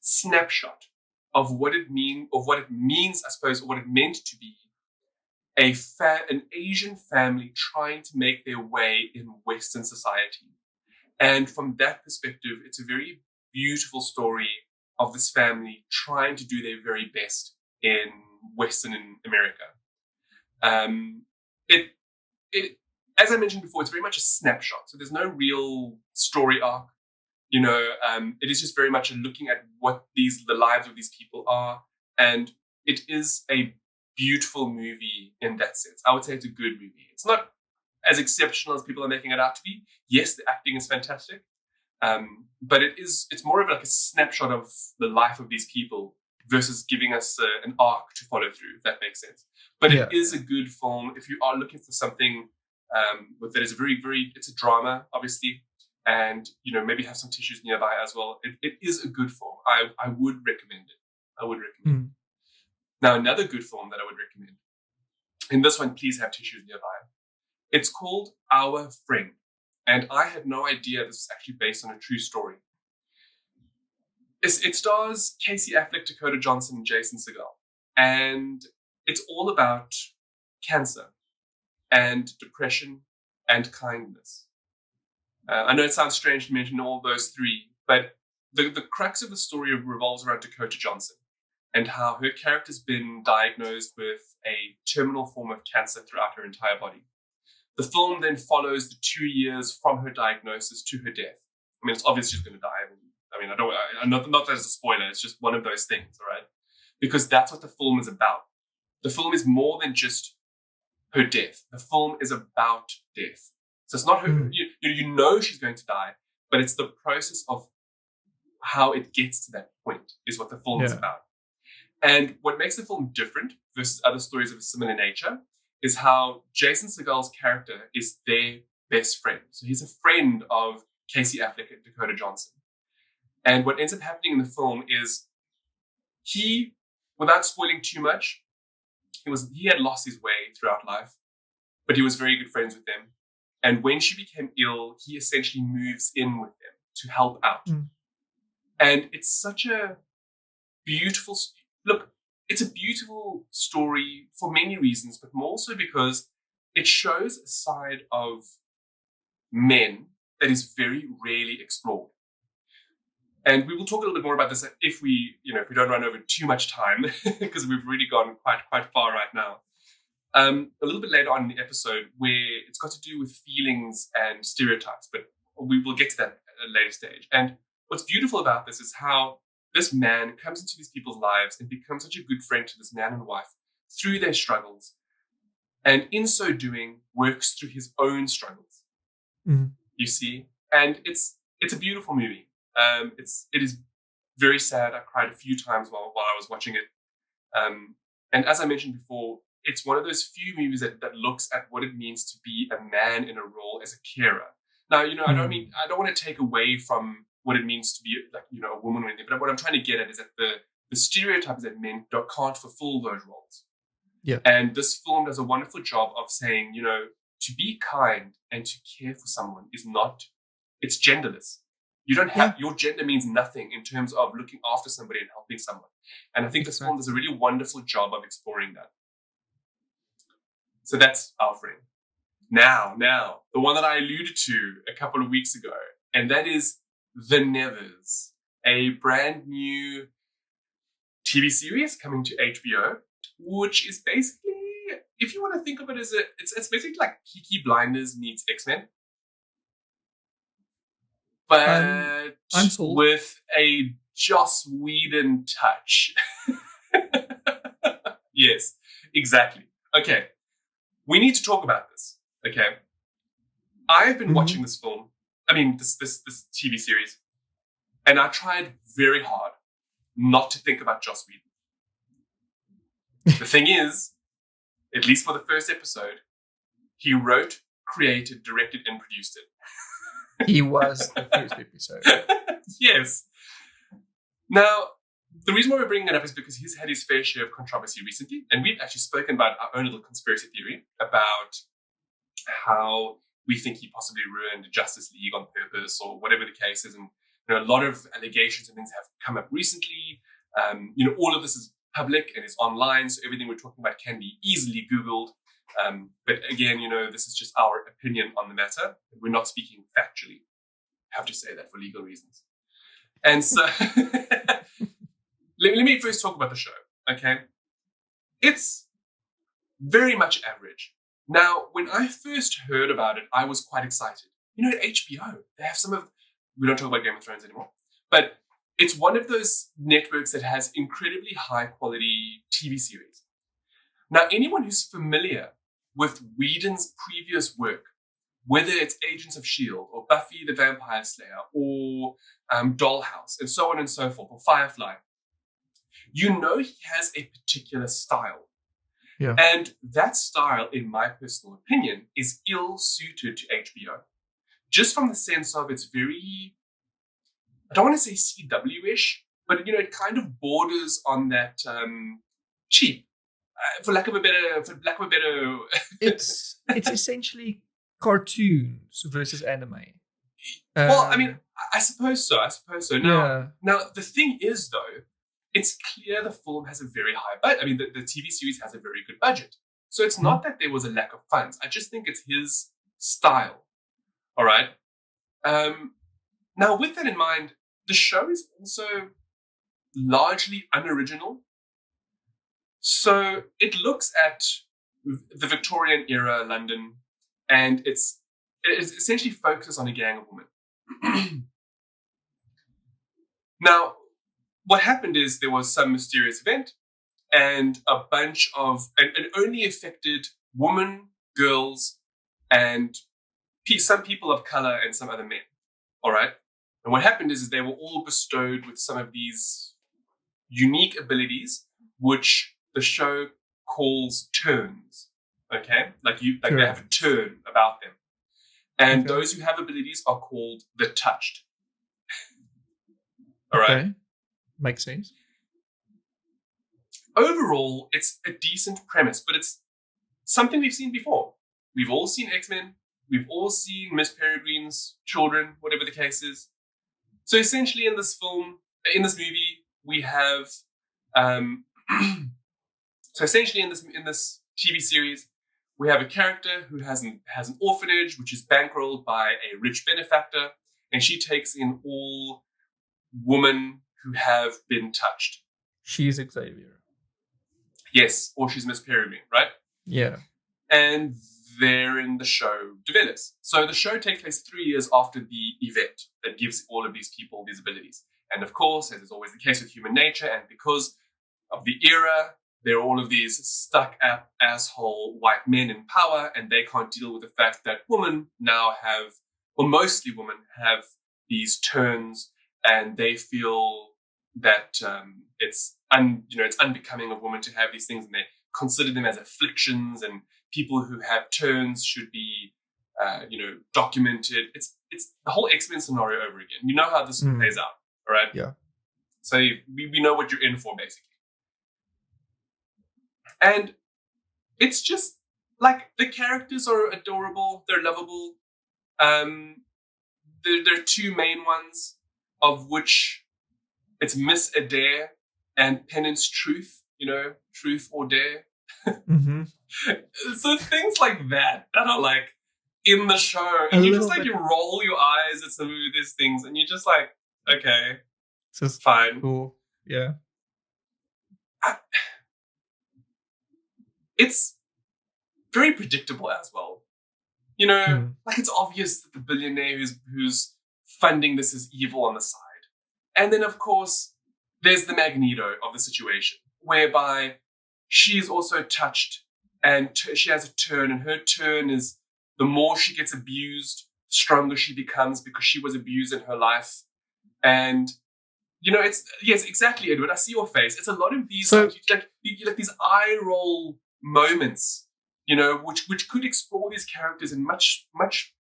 A: snapshot of what it means, I suppose, or what it meant to be an Asian family trying to make their way in Western society. And from that perspective, it's a very beautiful story of this family trying to do their very best in Western America. As I mentioned before, it's very much a snapshot. So there's no real story arc. You know, it is just very much looking at what the lives of these people are. And it is a beautiful movie in that sense. I would say it's a good movie. It's not as exceptional as people are making it out to be. Yes, the acting is fantastic. But it's more of like a snapshot of the life of these people versus giving us an arc to follow through, if that makes sense. But it is a good film. If you are looking for something that is it's a drama, obviously, and, you know, maybe have some tissues nearby as well. It is a good film. I would recommend it. Now, another good film that I would recommend, and this one, please have tissues nearby. It's called Our Friend, and I had no idea this was actually based on a true story. It stars Casey Affleck, Dakota Johnson, and Jason Segel, and it's all about cancer and depression and kindness. I know it sounds strange to mention all those three, but the crux of the story revolves around Dakota Johnson and how her character's been diagnosed with a terminal form of cancer throughout her entire body. The film then follows the 2 years from her diagnosis to her death. I mean, it's obvious she's going to die. I mean, not that it's a spoiler. It's just one of those things, all right? Because that's what the film is about. The film is more than just her death. The film is about death. So it's not her. You know she's going to die, but it's the process of how it gets to that point is what the film is about. And what makes the film different versus other stories of a similar nature is how Jason Segel's character is their best friend. So he's a friend of Casey Affleck and Dakota Johnson. And what ends up happening in the film is he, without spoiling too much, he had lost his way throughout life, but he was very good friends with them. And when she became ill, he essentially moves in with them to help out. And it's such a beautiful look. It's a beautiful story for many reasons, but more so because it shows a side of men that is very rarely explored. And we will talk a little bit more about this if we don't run over too much time, because we've really gone quite far right now. A little bit later on in the episode, where it's got to do with feelings and stereotypes, but we will get to that at a later stage. And what's beautiful about this is how this man comes into these people's lives and becomes such a good friend to this man and wife through their struggles, and in so doing works through his own struggles. You see, and it's a beautiful movie. It is very sad. I cried a few times while I was watching it. And as I mentioned before, it's one of those few movies that looks at what it means to be a man in a role as a carer. Now, I don't want to take away from what it means to be a woman or anything, but what I'm trying to get at is that the stereotype is that men can't fulfill those roles.
B: Yeah.
A: And this film does a wonderful job of saying, to be kind and to care for someone it's genderless. You don't have, your gender means nothing in terms of looking after somebody and helping someone. And I think this film does a really wonderful job of exploring that. So that's our friend. Now, the one that I alluded to a couple of weeks ago, and that is The Nevers, a brand new TV series coming to HBO, which is basically, if you want to think of it as it's basically like Peaky Blinders meets X-Men. But
B: I'm sold.
A: With a Joss Whedon touch. Yes, exactly. Okay, we need to talk about this. Okay, I've been watching this film. I mean, this TV series, and I tried very hard not to think about Joss Whedon. The thing is, at least for the first episode, he wrote, created, directed, and produced it.
B: He was the first episode.
A: Yes. Now, the reason why we're bringing it up is because he's had his fair share of controversy recently, and we've actually spoken about our own little conspiracy theory about how we think he possibly ruined Justice League on purpose or whatever the case is. And a lot of allegations and things have come up recently. All of this is public and is online, so everything we're talking about can be easily Googled. But again, this is just our opinion on the matter. We're not speaking factually. I have to say that for legal reasons. And so let me first talk about the show, okay? It's very much average. Now, when I first heard about it, I was quite excited. At HBO, they have we don't talk about Game of Thrones anymore, but it's one of those networks that has incredibly high quality TV series. Now, anyone who's familiar with Whedon's previous work, whether it's Agents of S.H.I.E.L.D. or Buffy the Vampire Slayer or Dollhouse and so on and so forth, or Firefly, he has a particular style.
B: Yeah.
A: And that style, in my personal opinion, is ill-suited to HBO. Just from the sense of it's very, I don't want to say CW-ish, but, it kind of borders on that cheap. For lack of a better,
B: it's essentially cartoons versus anime.
A: Well, I mean, I suppose so. Now, the thing is, though, it's clear the film has a very high budget. I mean, the TV series has a very good budget. So it's not that there was a lack of funds. I just think it's his style. All right. Now, with that in mind, the show is also largely unoriginal. So it looks at the Victorian era London, and it essentially focuses on a gang of women. Now, what happened is there was some mysterious event, and a bunch of it only affected women, girls, and some people of color and some other men. All right. And what happened is they were all bestowed with some of these unique abilities, which the show calls turns, okay? They have a turn about them. And those who have abilities are called the touched. All right?
B: Okay. Makes sense.
A: Overall, it's a decent premise, but it's something we've seen before. We've all seen X-Men. We've all seen Miss Peregrine's children, whatever the case is. So essentially in this movie, we have... So essentially in this TV series, we have a character who has an orphanage, which is bankrolled by a rich benefactor, and she takes in all women who have been touched.
B: She's Xavier.
A: Yes, or she's Miss Peregrine, right?
B: Yeah.
A: And therein the show develops. So the show takes place 3 years after the event that gives all of these people these abilities. And of course, as is always the case with human nature, and because of the era, there are all of these stuck-up asshole white men in power, and they can't deal with the fact that women now have, or mostly women have, these turns and they feel that it's unbecoming of women to have these things, and they consider them as afflictions, and people who have turns should be documented. It's the whole X-Men scenario over again. You know how this plays out, all right?
B: Yeah.
A: So we know what you're in for, basically. And it's just like the characters are adorable, they're lovable. There are two main ones, of which it's Miss Adair and Penance Truth, Truth or Dare.
B: Mm-hmm.
A: So things like that are like in the show, and you just like, you roll your eyes at some of these things, and you're just like, okay,
B: it's
A: fine.
B: Cool. Yeah.
A: It's very predictable as well. Like it's obvious that the billionaire who's funding this is evil on the side. And then, of course, there's the Magneto of the situation, whereby she's also touched, and she has a turn, and her turn is the more she gets abused, the stronger she becomes because she was abused in her life. And, it's, yes, exactly, Edward, I see your face. It's a lot of these, like these eye roll moments, which could explore these characters in much, much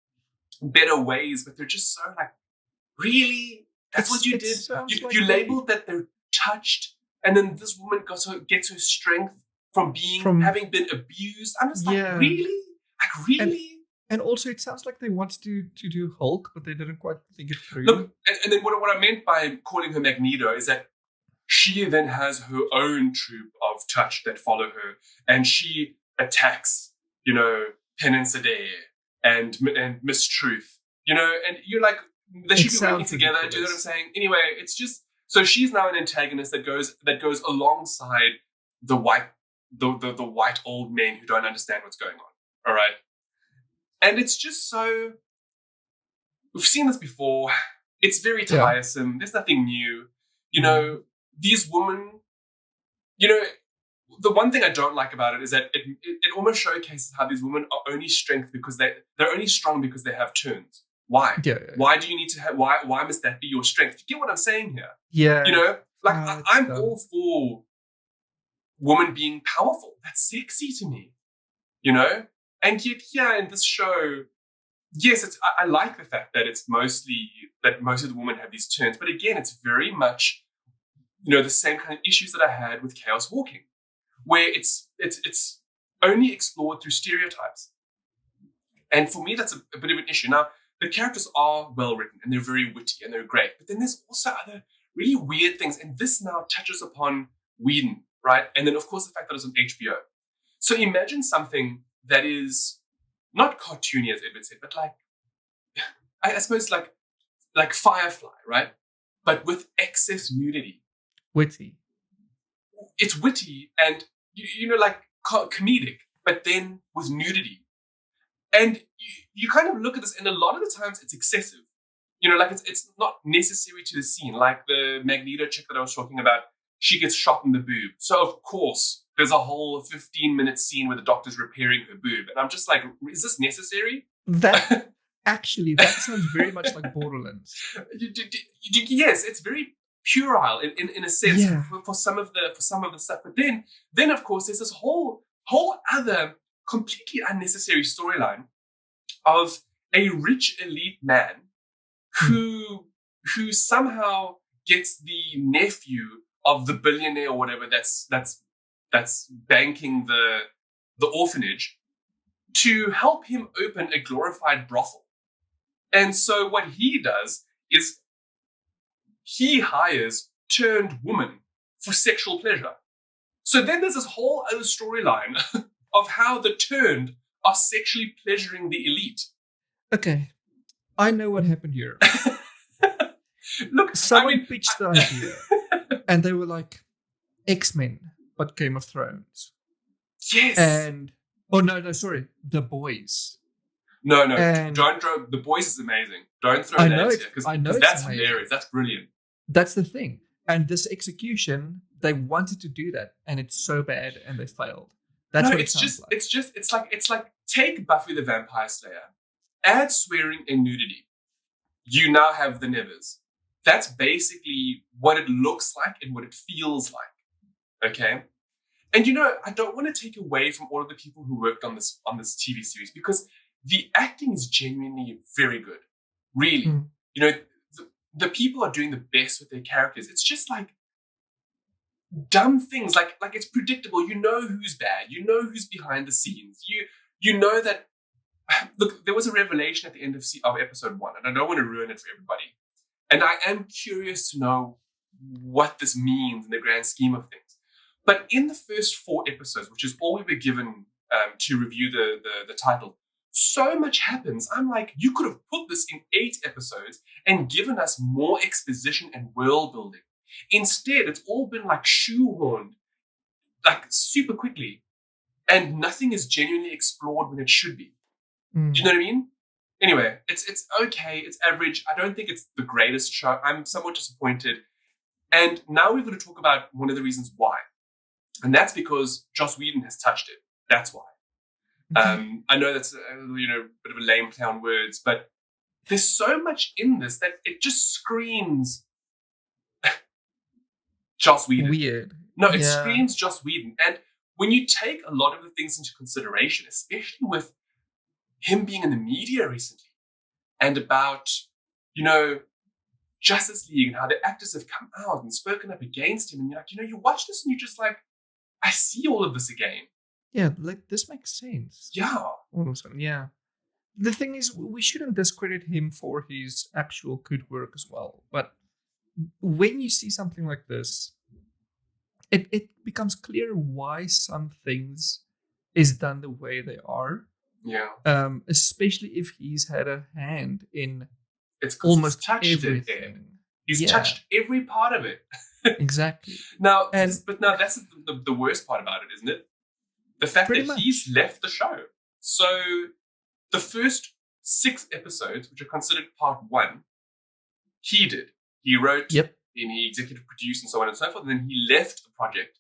A: better ways, but they're just so like, really? That's what you did? You labeled that they're touched, and then this woman gets her strength from having been abused. I'm just like, really? Like, really?
B: And also, it sounds like they wanted to do Hulk, but they didn't quite think it through.
A: Look, and then what I meant by calling her Magneto is that she then has her own troop of touch that follow her, and she attacks, Penance Adair and Miss Truth, and you're like, they should be working together. Ridiculous. Do you know what I'm saying? Anyway, it's just, so she's now an antagonist that goes alongside the white old men who don't understand what's going on. All right, and it's just so, we've seen this before. It's very tiresome. Yeah. There's nothing new. These women, the one thing I don't like about it is that it almost showcases how these women are only they're only strong because they have turns. Why?
B: Yeah.
A: Why do you need to have? Why must that be your strength? You get what I'm saying here?
B: Yeah.
A: I'm all for women being powerful. That's sexy to me. And yet here in this show, yes, I like the fact that most of the women have these turns, but again, it's very much the same kind of issues that I had with Chaos Walking, where it's only explored through stereotypes, and for me that's a bit of an issue. Now, the characters are well written and they're very witty and they're great, but then there's also other really weird things, and this now touches upon Whedon, right? And then of course the fact that it's on HBO. So imagine something that is not cartoony, as Edward said, but like, I suppose like Firefly, right? But with excess nudity.
B: Witty.
A: It's witty and like comedic, but then with nudity. And you kind of look at this, and a lot of the times it's excessive. Like it's not necessary to the scene. Like the Magneto chick that I was talking about, she gets shot in the boob. So of course there's a whole 15-minute scene where the doctor's repairing her boob, and I'm just like, is this necessary?
B: That sounds very much like Borderlands.
A: Yes, it's very puerile in a sense for some of the stuff. But then of course there's this whole other completely unnecessary storyline of a rich elite man who somehow gets the nephew of the billionaire or whatever that's banking the orphanage to help him open a glorified brothel. And so what he does is he hires turned woman for sexual pleasure. So then there's this whole other storyline of how the turned are sexually pleasuring the elite.
B: Okay, I know what happened here.
A: Look,
B: someone pitched the idea, and they were like, X-Men, but Game of Thrones.
A: Yes.
B: And sorry, The Boys.
A: No, don't throw. The Boys is amazing. Don't throw that here because that's
B: amazing.
A: Hilarious. That's brilliant.
B: That's the thing. And this execution, they wanted to do that, and it's so bad, and they failed. That's what it sounds like.
A: It's like take Buffy the Vampire Slayer, add swearing and nudity. You now have the Nevers. That's basically what it looks like and what it feels like. Okay? And I don't want to take away from all of the people who worked on this TV series, because the acting is genuinely very good. Really. The people are doing the best with their characters. It's just like dumb things, like it's predictable. You know who's bad. You know who's behind the scenes. You know that. Look, there was a revelation at the end of episode 1, and I don't want to ruin it for everybody. And I am curious to know what this means in the grand scheme of things. But in the first 4 episodes, which is all we were given to review the title, so much happens. I'm like, you could have put this in 8 episodes and given us more exposition and world building. Instead, it's all been like shoehorned, like super quickly, and nothing is genuinely explored when it should be. Do you know what I mean? Anyway, it's okay. It's average. I don't think it's the greatest show. I'm somewhat disappointed. And now we're going to talk about one of the reasons why. And that's because Joss Whedon has touched it. That's why. I know that's a bit of a lame play on words, but there's so much in this that it just screams Joss Whedon.
B: Weird.
A: No, it screams Joss Whedon. And when you take a lot of the things into consideration, especially with him being in the media recently, and about, Justice League and how the actors have come out and spoken up against him, and you're like, you watch this and you're just like, I see all of this again.
B: Yeah, like this makes sense.
A: Yeah.
B: All of a sudden, yeah. The thing is, we shouldn't discredit him for his actual good work as well. But when you see something like this, it becomes clear why some things is done the way they are.
A: Yeah.
B: Especially if he's had a hand in
A: it's
B: almost
A: touched
B: everything.
A: He's touched every part of it.
B: Exactly.
A: Now, that's the worst part about it, isn't it? The fact that he's left the show. So the first 6 episodes, which are considered part 1, he did. He wrote, and he executive produced, and so on and so forth. And then he left the project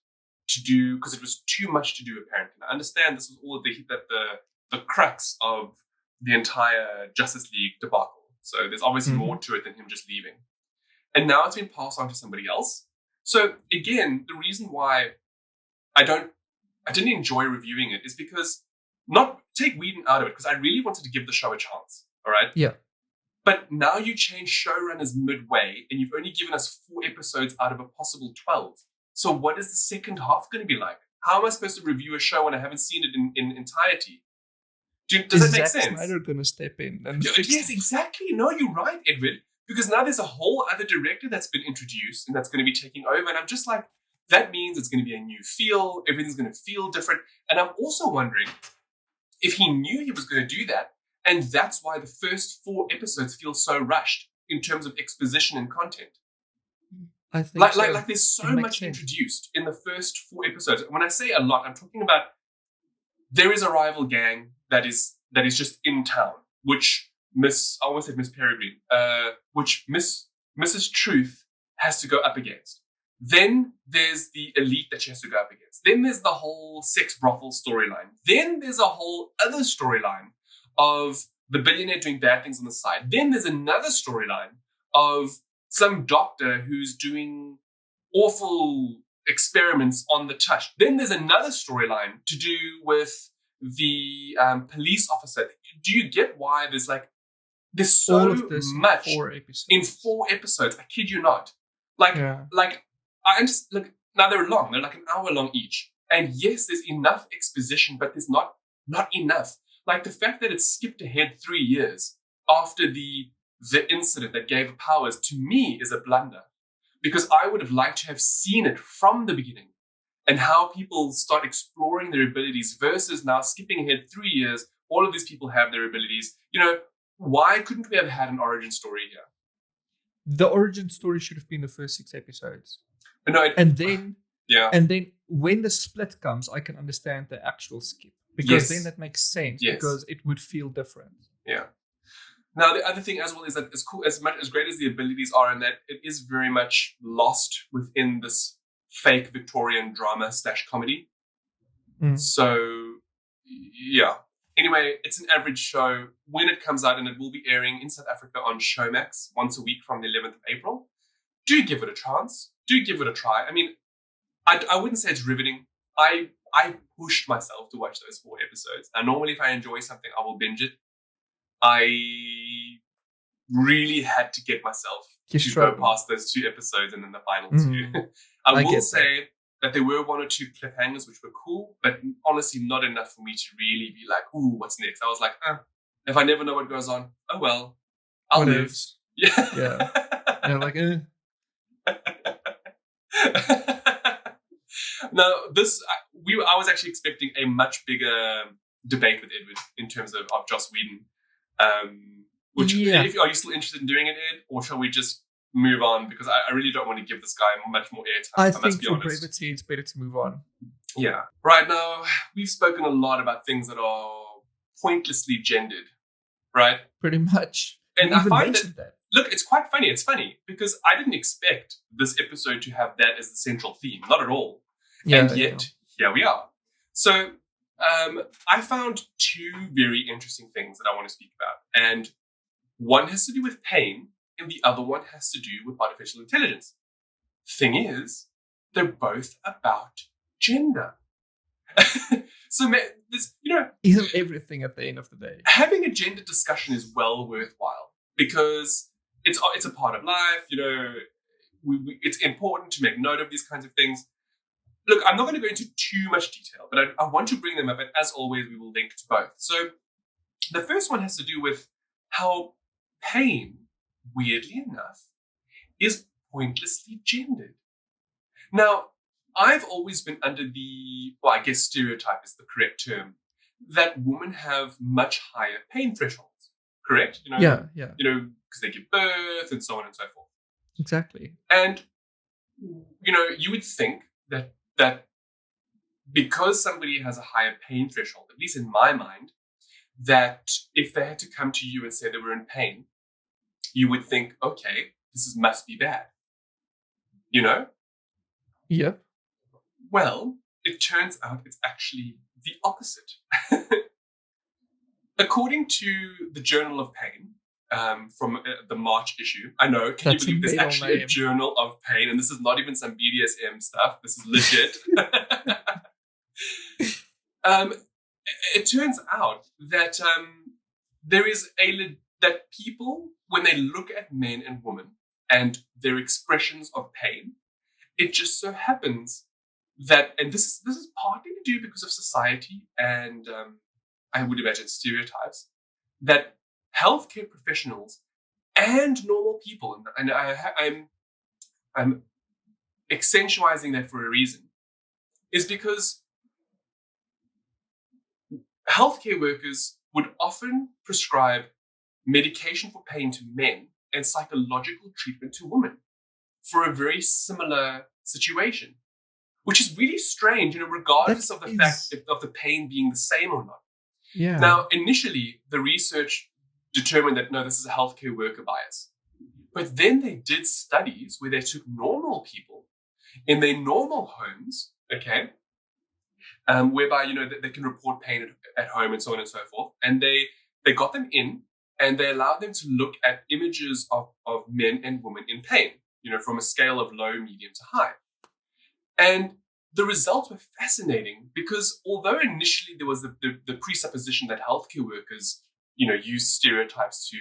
A: to do, because it was too much to do, apparently. And I understand this was all the crux of the entire Justice League debacle. So there's obviously more to it than him just leaving. And now it's been passed on to somebody else. So again, the reason why I didn't enjoy reviewing it is because, not take Whedon out of it, because I really wanted to give the show a chance. All right?
B: Yeah.
A: But now you change showrunners midway, and you've only given us 4 episodes out of a possible 12. So what is the second half going to be like? How am I supposed to review a show when I haven't seen it in entirety? Does that make sense?
B: Zack Snyder going to step in?
A: Yes, exactly. No, you're right, Edward. Because now there's a whole other director that's been introduced and that's going to be taking over. And I'm just like, that means it's going to be a new feel. Everything's going to feel different. And I'm also wondering if he knew he was going to do that. And that's why the first 4 episodes feel so rushed in terms of exposition and content.
B: I think
A: like there's so much introduced in the first 4 episodes. When I say a lot, I'm talking about there is a rival gang that is just in town, which Miss Peregrine, which Mrs. Truth has to go up against. Then there's the elite that she has to go up against. Then there's the whole sex brothel storyline. Then there's a whole other storyline of the billionaire doing bad things on the side. Then there's another storyline of some doctor who's doing awful experiments on the touch. Then there's another storyline to do with the police officer. Do you get why there's so
B: all of this
A: much
B: in
A: 4 episodes? I kid you not. I understand. Now they're long. They're like an hour long each. And yes, there's enough exposition, but there's not enough. Like the fact that it skipped ahead 3 years after the incident that gave her powers, to me, is a blunder. Because I would have liked to have seen it from the beginning and how people start exploring their abilities versus now skipping ahead 3 years. All of these people have their abilities. Why couldn't we have had an origin story here?
B: The origin story should have been the first 6 episodes.
A: No,
B: and then when the split comes, I can understand the actual skip. Because then that makes sense.
A: Yes.
B: Because it would feel different.
A: Yeah. Now, the other thing as well is that as great as the abilities are, and that it is very much lost within this fake Victorian drama / comedy. So, yeah. Anyway, it's an average show. When it comes out, and it will be airing in South Africa on Showmax once a week from the 11th of April. do give it a chance. Do give it a try. I mean, I wouldn't say it's riveting. I pushed myself to watch those 4 episodes. And normally if I enjoy something, I will binge it. I really had to get myself to go past those 2 episodes and then the final 2. I will say that there were 1 or 2 cliffhangers which were cool, but honestly not enough for me to really be like, ooh, what's next? I was like, if I never know what goes on, oh well, I'll live. Yeah.
B: Yeah, like,
A: Now, I was actually expecting a much bigger debate with Edward in terms of Joss Whedon. Are you still interested in doing it, Ed, or shall we just move on? Because I really don't want to give this guy much more airtime.
B: I think for brevity, it's better to move on.
A: Yeah. Right now, we've spoken a lot about things that are pointlessly gendered, right?
B: Pretty much.
A: And I find that, look, it's quite funny. It's funny because I didn't expect this episode to have that as the central theme. Not at all. Yeah, and yet, here we are. So, I found 2 very interesting things that I want to speak about. And one has to do with pain, and the other one has to do with artificial intelligence. Thing is, they're both about gender. So,
B: isn't everything at the end of the day?
A: Having a gender discussion is well worthwhile because it's a part of life. It's important to make note of these kinds of things. Look, I'm not going to go into too much detail, but I want to bring them up, and as always, we will link to both. So, the first one has to do with how pain, weirdly enough, is pointlessly gendered. Now, I've always been under I guess stereotype is the correct term, that women have much higher pain thresholds, correct?
B: Yeah.
A: Because they give birth and so on and so forth.
B: Exactly.
A: And, you would think that because somebody has a higher pain threshold, at least in my mind, that if they had to come to you and say they were in pain, you would think, okay, must be bad.
B: Yep.
A: Well, it turns out it's actually the opposite. According to the Journal of Pain, from the March issue, I know, can you believe there's actually a Journal of Pain, and this is not even some BDSM stuff, this is legit. It turns out that that people, when they look at men and women and their expressions of pain, it just so happens that, and this is partly to do because of society and I would imagine stereotypes, that healthcare professionals and normal people, and I'm accentuating that for a reason, is because healthcare workers would often prescribe medication for pain to men and psychological treatment to women for a very similar situation, which is really strange, regardless of the fact of the pain being the same or not.
B: Yeah.
A: Now, initially, the research determined that, no, this is a healthcare worker bias. But then they did studies where they took normal people in their normal homes, okay, whereby, they can report pain at home and so on and so forth. And they got them in and they allowed them to look at images of men and women in pain, from a scale of low, medium to high. And the results were fascinating because although initially there was the presupposition that healthcare workers, use stereotypes to,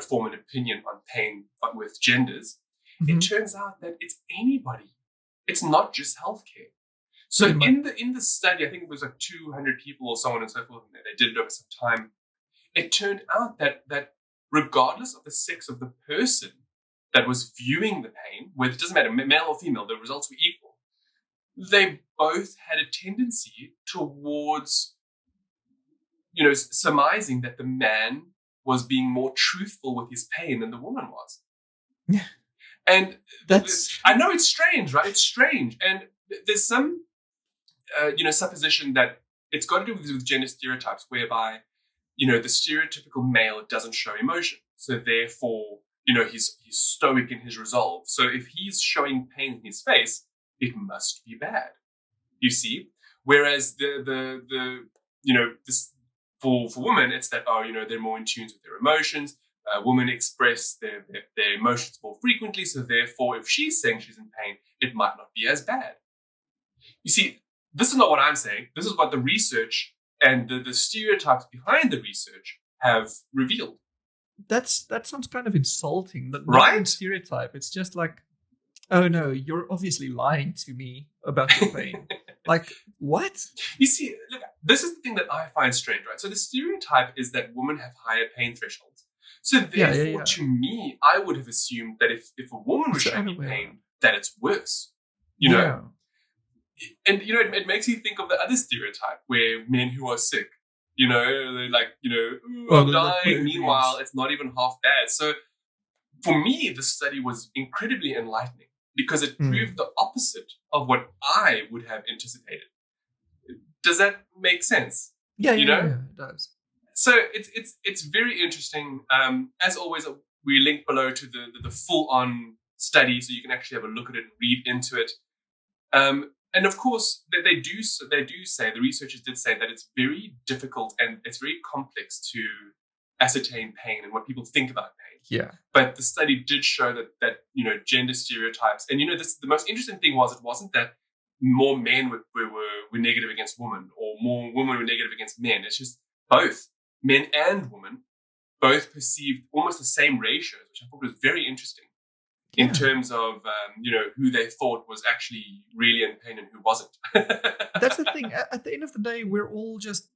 A: form an opinion on pain but with genders, it turns out that it's anybody. It's not just healthcare. So in the study, I think it was like 200 people or so on and so forth, and they did it over some time. It turned out that regardless of the sex of the person that was viewing the pain, whether it doesn't matter, male or female, the results were equal. They both had a tendency towards, surmising that the man was being more truthful with his pain than the woman was.
B: Yeah.
A: And I know it's strange, right? It's strange. And there's some, supposition that it's got to do with gender stereotypes whereby, the stereotypical male doesn't show emotion. So therefore, he's stoic in his resolve. So if he's showing pain in his face, it must be bad. You see? Whereas this for women, it's that, they're more in tune with their emotions. women express their emotions more frequently, so therefore, if she's saying she's in pain, it might not be as bad. You see, this is not what I'm saying. This is what the research and the stereotypes behind the research have revealed.
B: That sounds kind of insulting. But
A: right?
B: Not a stereotype. It's just like, oh no, you're obviously lying to me about the pain. Like, what?
A: You see, look, this is the thing that I find strange, right? So the stereotype is that women have higher pain thresholds. So therefore, to me, I would have assumed that if a woman was showing pain, that it's worse. You know? And, you know, it makes you think of the other stereotype where men who are sick, you know, they're like, you know, I'm dying. Meanwhile, it's not even half bad. So for me, the study was incredibly enlightening because it proved the opposite of what I would have anticipated. Does that make sense?
B: Yeah,
A: yeah,
B: it does.
A: So it's very interesting. As always, we link below to the full-on study so you can actually have a look at it and read into it. And of course, they do say, the researchers did say that it's very difficult and it's very complex to ascertain pain and what people think about pain.
B: Yeah.
A: But the study did show that you know, gender stereotypes, and you know, the most interesting thing was, it wasn't that more men were negative against women or more women were negative against men. It's just both men and women both perceived almost the same ratios, which I thought was very interesting. In terms of, you know, who they thought was actually really in pain and who wasn't.
B: That's the thing. At the end of the day, we're all just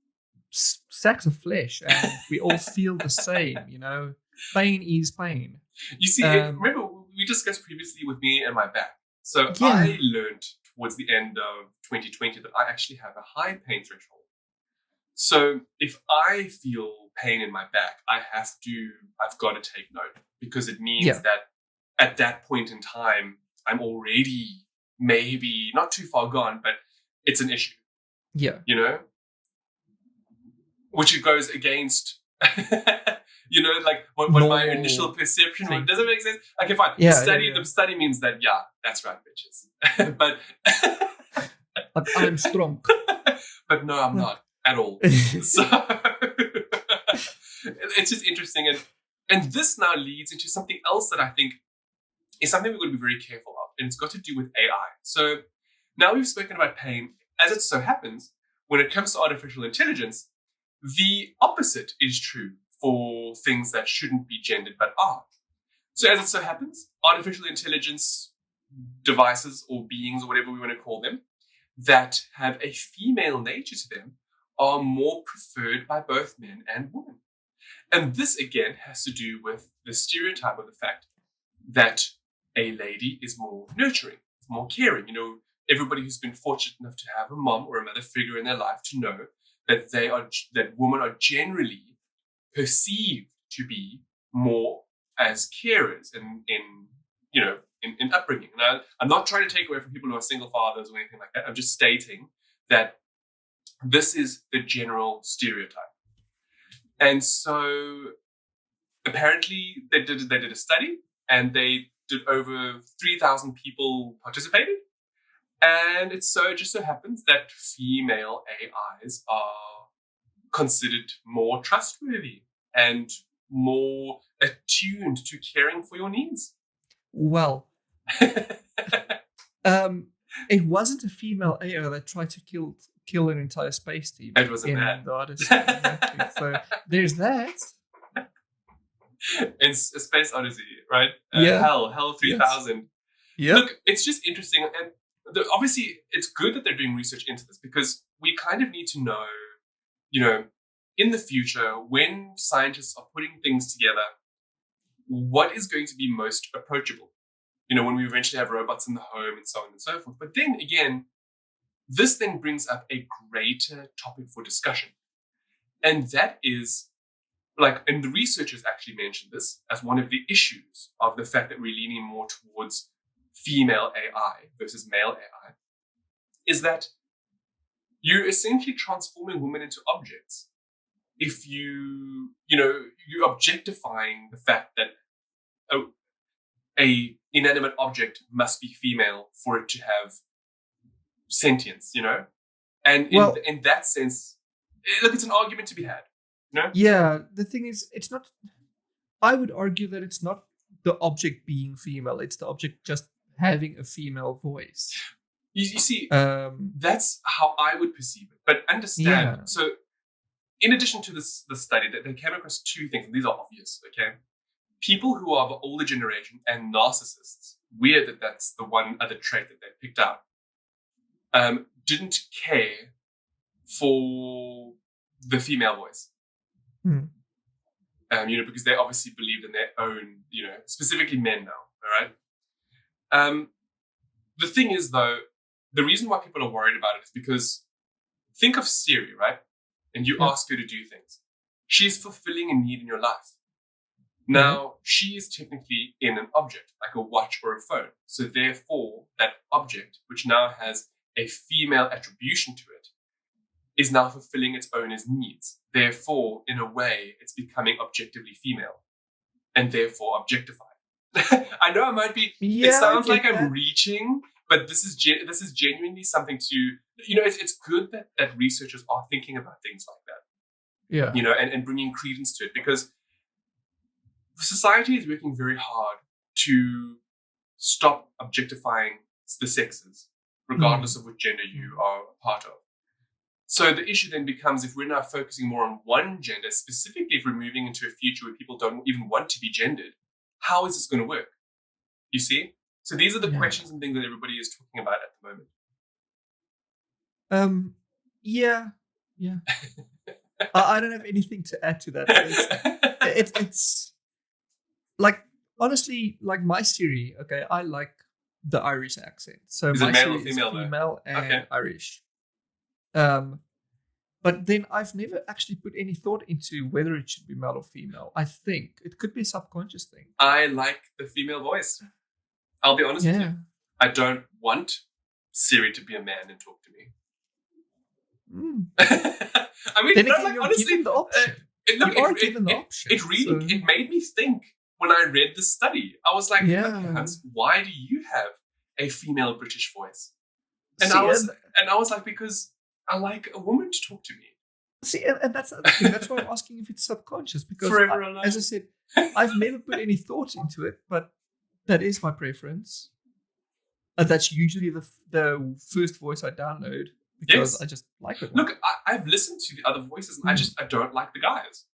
B: sacks of flesh and we all feel the same, you know. Pain is pain.
A: You see, remember we discussed previously with me and my back. So I learned towards the end of 2020 that I actually have a high pain threshold. So if I feel pain in my back, I've got to take note, because it means that at that point in time, I'm already maybe not too far gone, but it's an issue.
B: Yeah.
A: You know? Which it goes against, you know, like what my initial perception was. Does it make sense? Okay, fine.
B: Yeah,
A: the study means that, that's right, bitches. But
B: I'm strong.
A: But no, I'm not at all. So it's just interesting. And this now leads into something else that I think is something we're going to be very careful of, and it's got to do with AI. So now we've spoken about pain. As it so happens, when it comes to artificial intelligence, the opposite is true for things that shouldn't be gendered but are. So as it so happens, artificial intelligence devices or beings or whatever we want to call them that have a female nature to them are more preferred by both men and women. And this again has to do with the stereotype of the fact that a lady is more nurturing, more caring. You know, everybody who's been fortunate enough to have a mom or a mother figure in their life to know that women are generally perceived to be more as carers in upbringing. And I'm not trying to take away from people who are single fathers or anything like that. I'm just stating that this is the general stereotype. And so apparently they did a study, and they did over 3,000 people participated. And it just so happens that female AIs are considered more trustworthy and more attuned to caring for your needs.
B: Well, it wasn't a female AI that tried to kill an entire space team.
A: It wasn't that.
B: The Odyssey. So there's that.
A: In Space Odyssey, right?
B: Yeah.
A: Hell 3000.
B: Yeah.
A: Look, it's just interesting. And obviously, it's good that they're doing research into this, because we kind of need to know, you know, in the future, when scientists are putting things together, what is going to be most approachable? You know, when we eventually have robots in the home and so on and so forth. But then again, this thing brings up a greater topic for discussion. And that is, and the researchers actually mentioned this as one of the issues of the fact that we're leaning more towards female AI versus male AI, is that you're essentially transforming women into objects. If you're objectifying the fact that a inanimate object must be female for it to have sentience, you know? And in that sense, look, it's an argument to be had. No?
B: Yeah, the thing is, it's not. I would argue that it's not the object being female; it's the object just having a female voice.
A: You see, that's how I would perceive it. But understand, so in addition to the study, that they came across two things, and these are obvious, okay? People who are of the older generation and narcissists, weird that that's the one other trait that they picked out, didn't care for the female voice. Because they obviously believed in their own, specifically men now, all right? The thing is, though, the reason why people are worried about it is because think of Siri, right? And you ask her to do things. She's fulfilling a need in your life. Now, she is technically in an object, like a watch or a phone. So therefore, that object, which now has a female attribution to it, is now fulfilling its owner's needs. Therefore, in a way, it's becoming objectively female and therefore objectified. I know I might be, it sounds like I'm reaching, but this is genuinely something to, it's good that researchers are thinking about things like that. Yeah. And bringing credence to it, because society is working very hard to stop objectifying the sexes, regardless of which gender you are a part of. So the issue then becomes, if we're now focusing more on one gender, specifically if we're moving into a future where people don't even want to be gendered, how is this going to work? You see? So these are the questions and things that everybody is talking about at the moment.
B: Yeah. I don't have anything to add to that. It's like, honestly, like my Siri, okay, I like the Irish accent. So
A: is
B: my
A: it male
B: Siri
A: or female,
B: is female and Irish. But then I've never actually put any thought into whether it should be male or female. I think it could be a subconscious thing.
A: I like the female voice. I'll be honest with you. I don't want Siri to be a man and talk to me. I mean, honestly,
B: the option.
A: It made me think when I read the study. I was like, okay, Hans, why do you have a female British voice? And I was like, because I like a woman to talk to me.
B: See, and that's the other thing. That's why I'm asking if it's subconscious, because as I said, I've never put any thought into it, but that is my preference. And that's usually the first voice I download because I just like it.
A: Look, I've listened to the other voices and I don't like the guys.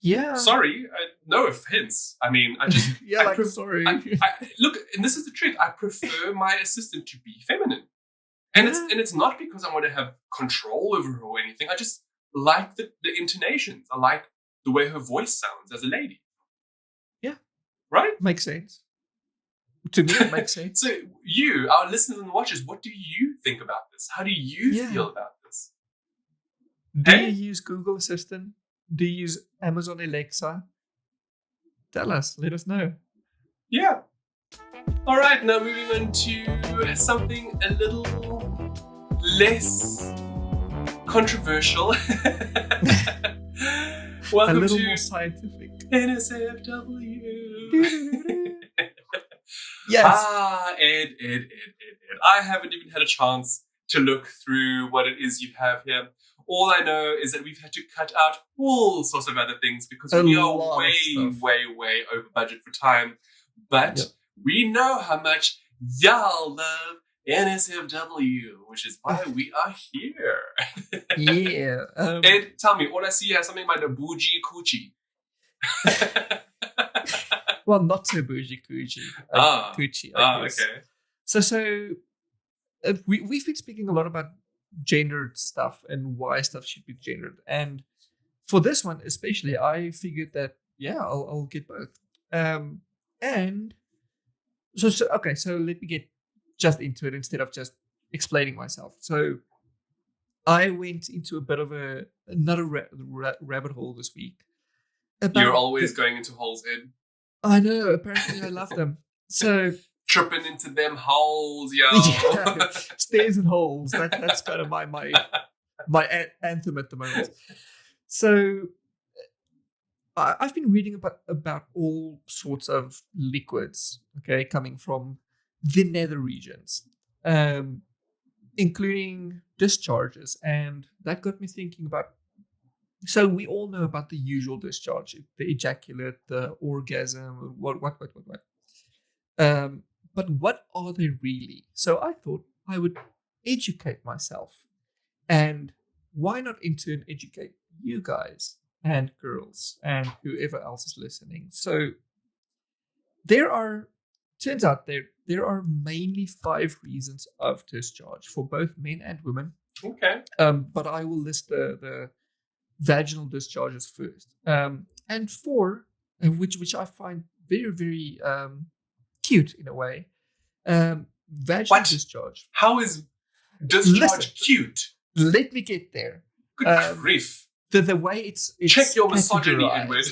B: Yeah.
A: Sorry, no offense. I mean, I just
B: sorry.
A: Look, and this is the truth. I prefer my assistant to be feminine. And it's not because I want to have control over her or anything. I just like the intonations. I like the way her voice sounds as a lady.
B: Yeah.
A: Right?
B: Makes sense. To me, it makes sense.
A: So you, our listeners and watchers, what do you think about this? How do you feel about this?
B: Do you use Google Assistant? Do you use Amazon Alexa? Tell us. Let us know.
A: Yeah. All right, now moving on to something a little less controversial. Welcome
B: a little
A: to
B: more scientific.
A: NSFW.
B: Yes.
A: Ed. I haven't even had a chance to look through what it is you have here. All I know is that we've had to cut out all sorts of other things because we are way over budget for time. But we know how much y'all love NSFW, which is why we are here.
B: Yeah.
A: Ed, tell me, all I see here is something like the bougie coochie.
B: Well, not so bougie coochie. Coochie, I guess.
A: Okay.
B: So we've been speaking a lot about gendered stuff and why stuff should be gendered. And for this one especially, I figured that, I'll get both. And so let me get just into it instead of just explaining myself. So I went into a bit of another rabbit hole this week.
A: You're always going into holes, Ed.
B: I know. Apparently, I love them. So
A: tripping into them holes, yo.
B: Yeah, stairs and holes. That's kind of my anthem at the moment. So I've been reading about all sorts of liquids, okay, coming from the nether regions, including discharges, and that got me thinking about So we all know about the usual discharge, the ejaculate, the orgasm, what. But what are they really? So I thought I would educate myself. And why not in turn educate you guys and girls and whoever else is listening? So turns out there are mainly 5 reasons of discharge for both men and women.
A: Okay.
B: But I will list the vaginal discharges first. And 4, which I find very, very cute in a way. Vaginal discharge.
A: How is discharge cute?
B: Let me get there.
A: Good grief.
B: The way it's
A: check your misogyny, Edward.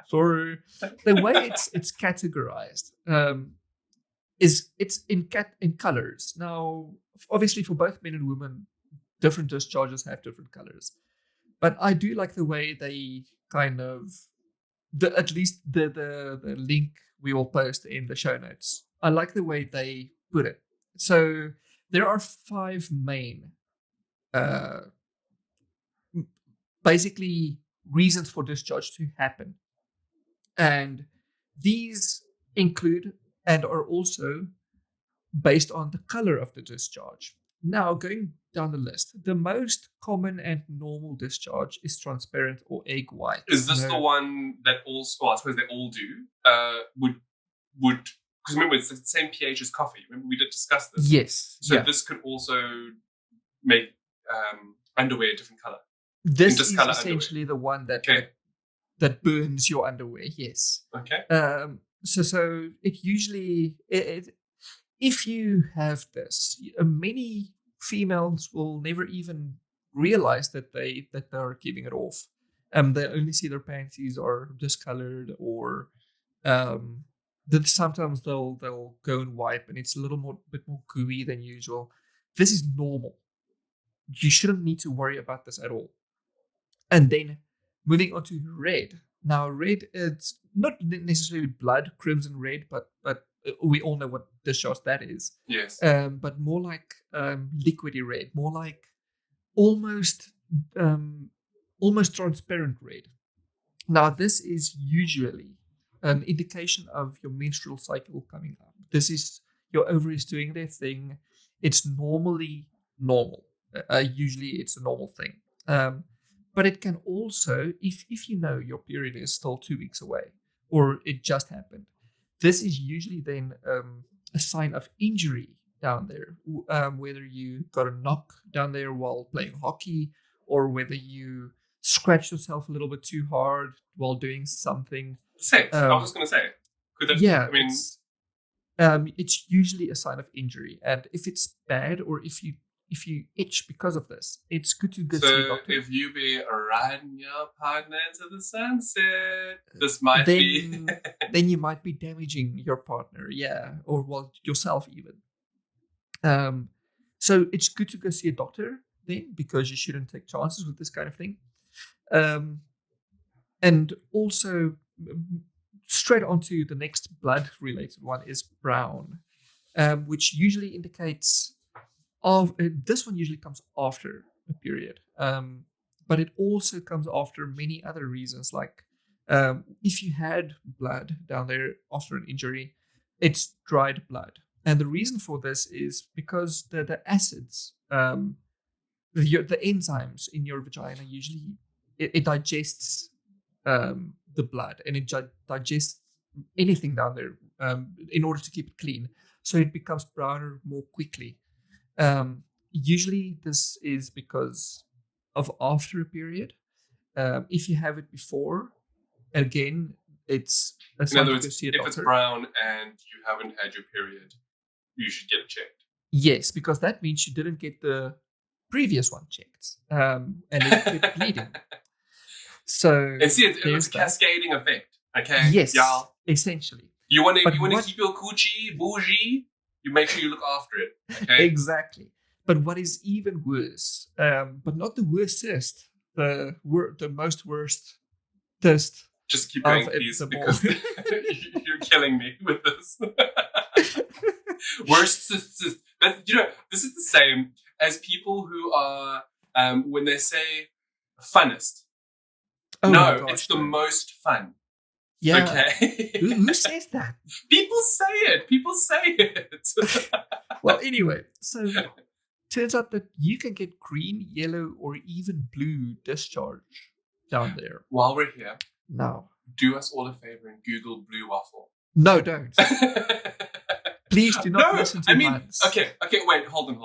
B: Sorry. The way it's categorized is it's in colors. Now, obviously, for both men and women, different discharges have different colors. But I do like the way they kind of at least the link we will post in the show notes. I like the way they put it. So there are 5 main basically reasons for discharge to happen. And these include and are also based on the color of the discharge. Now, going down the list, the most common and normal discharge is transparent or egg white.
A: Is this the one that also, I suppose they all do, would because remember, it's the same pH as coffee. Remember, we did discuss this.
B: Yes.
A: So this could also make underwear a different color.
B: This is essentially the one that burns your underwear. Yes.
A: Okay.
B: So it usually if you have this, many females will never even realize that they are giving it off. They only see their panties are discolored, or that sometimes they'll go and wipe and it's a bit more gooey than usual. This is normal. You shouldn't need to worry about this at all. And then moving on to red. Now, red is not necessarily blood, crimson red, but we all know what discharge that is.
A: Yes.
B: But more like liquidy red, more like almost transparent red. Now, this is usually an indication of your menstrual cycle coming up. This is your ovaries doing their thing. It's normally normal. Usually, it's a normal thing. But it can also, if you know your period is still 2 weeks away, or it just happened, this is usually then a sign of injury down there. Whether you got a knock down there while playing hockey, or whether you scratched yourself a little bit too hard while doing something.
A: Sex. I was just going to say.
B: It's usually a sign of injury, and if it's bad, or if you itch because of this, it's good to go see a doctor.
A: So if you be riding your partner into the sunset, this might be...
B: then you might be damaging your partner, or yourself even. So it's good to go see a doctor then, because you shouldn't take chances with this kind of thing. And also, straight onto the next blood-related one is brown, which usually indicates... this one usually comes after a period, but it also comes after many other reasons, like if you had blood down there after an injury, it's dried blood. And the reason for this is because the acids, the enzymes in your vagina, usually it digests the blood, and it digests anything down there in order to keep it clean, so it becomes browner more quickly. Usually this is because of after a period. If you have it before, again, it's
A: in other words, if it's brown and you haven't had your period, you should get it checked.
B: Yes, because that means you didn't get the previous one checked, and it kept bleeding. So
A: and see, it's a cascading effect. Okay.
B: Yes. Y'all. Essentially.
A: You want to keep your coochie bougie. You make sure you look after it. Okay?
B: Exactly. But what is even worse, but not the worstest, the most worstest.
A: Just keep going, please, because you're killing me with this. Worst. This is the same as people who are when they say funnest.
B: Oh
A: No,
B: my gosh,
A: it's the
B: no.
A: most fun.
B: Yeah.
A: Okay.
B: Who says that?
A: People say it. People say it.
B: Well, anyway, so turns out that you can get green, yellow, or even blue discharge down there.
A: While we're here,
B: No.
A: do us all a favor and Google blue waffle.
B: No, don't. Please do not listen to Hans.
A: Okay, wait, hold on.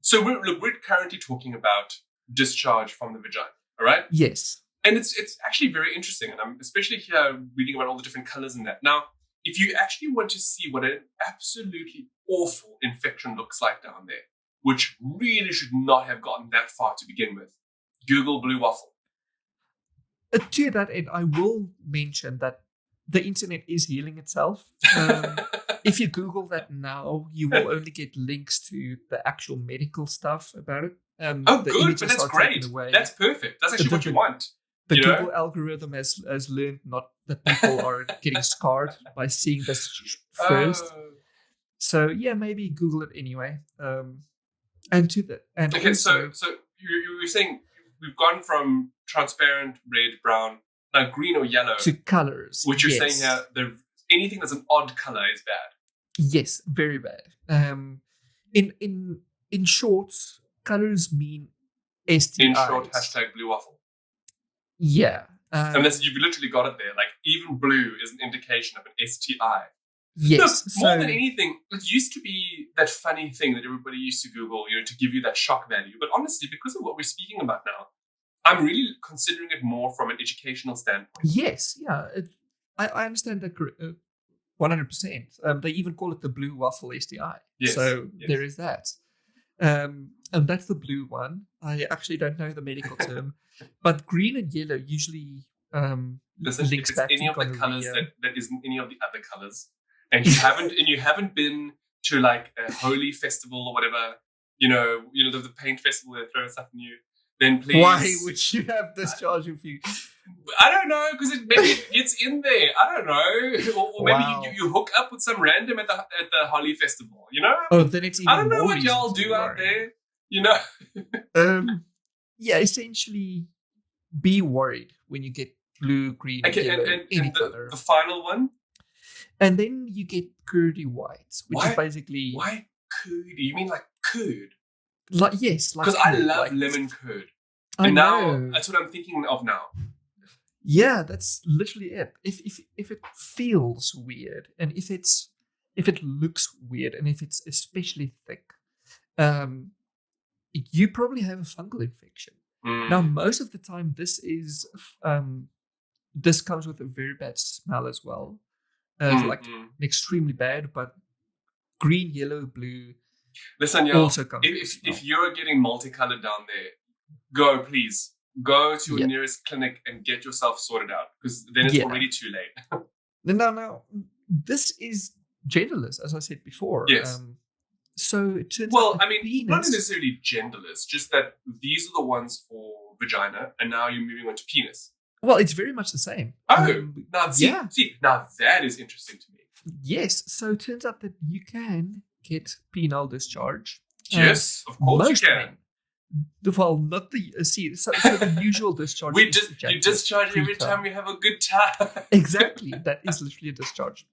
A: So we're currently talking about discharge from the vagina, all right?
B: Yes.
A: And it's actually very interesting, and I'm especially here reading about all the different colors in that. Now, if you actually want to see what an absolutely awful infection looks like down there, which really should not have gotten that far to begin with, Google blue waffle.
B: To that end, I will mention that the internet is healing itself. If you Google that now, you will only get links to the actual medical stuff about it.
A: Oh, good, but that's great. That's perfect. That's actually what you want.
B: The Google algorithm has learned not that people are getting scarred by seeing this first. So yeah, maybe Google it anyway. And to the and
A: okay,
B: also,
A: so you were saying we've gone from transparent, red, brown, now green or yellow
B: to colors.
A: Which you're saying here, anything that's an odd color is bad.
B: Yes, very bad. In short, colors mean STIs.
A: In short, hashtag blue waffle.
B: Yeah.
A: And you've literally got it there. Like, even blue is an indication of an STI.
B: Yes.
A: Look, more than anything, it used to be that funny thing that everybody used to Google, to give you that shock value. But honestly, because of what we're speaking about now, I'm really considering it more from an educational standpoint.
B: Yes, yeah. I understand that 100%. They even call it the blue waffle STI.
A: Yes,
B: so there is that. And that's the blue one. I actually don't know the medical term. But green and yellow usually links back to
A: any of the colors that isn't any of the other colors, and you haven't been to like a holy festival or whatever, the paint festival where they throw stuff in you, then please.
B: Why would you have discharge if you?
A: I don't know, because maybe it gets in there. I don't know, or maybe you hook up with some random at the holy festival.
B: Oh, then it's even.
A: I don't know what y'all do out there.
B: Yeah, essentially, be worried when you get blue, green, yellow, any color.
A: The final one?
B: And then you get curdy white, which is basically...
A: Why curdy? You mean like curd?
B: Yes.
A: Because I love lemon curd.
B: I know.
A: Now, that's what I'm thinking of now.
B: Yeah, that's literally it. If it feels weird, and if it looks weird, and if it's especially thick, you probably have a fungal infection. Now, most of the time, this comes with a very bad smell as well, extremely bad. But green, yellow, blue.
A: Listen, y'all.
B: Also comes.
A: If you're getting multicolored down there, please go to your nearest clinic and get yourself sorted out, because then it's already too late.
B: Now, this is genderless, as I said before.
A: Yes.
B: So it turns out
A: not necessarily genderless, just that these are the ones for vagina, and now you're moving on to penis.
B: Well, it's very much the same.
A: Oh, now that is interesting to me.
B: Yes, so it turns out that you can get penile discharge.
A: Yes, of course you can.
B: Well, not the so the usual discharge.
A: You discharge every time you have a good time.
B: Exactly, that is literally a discharge.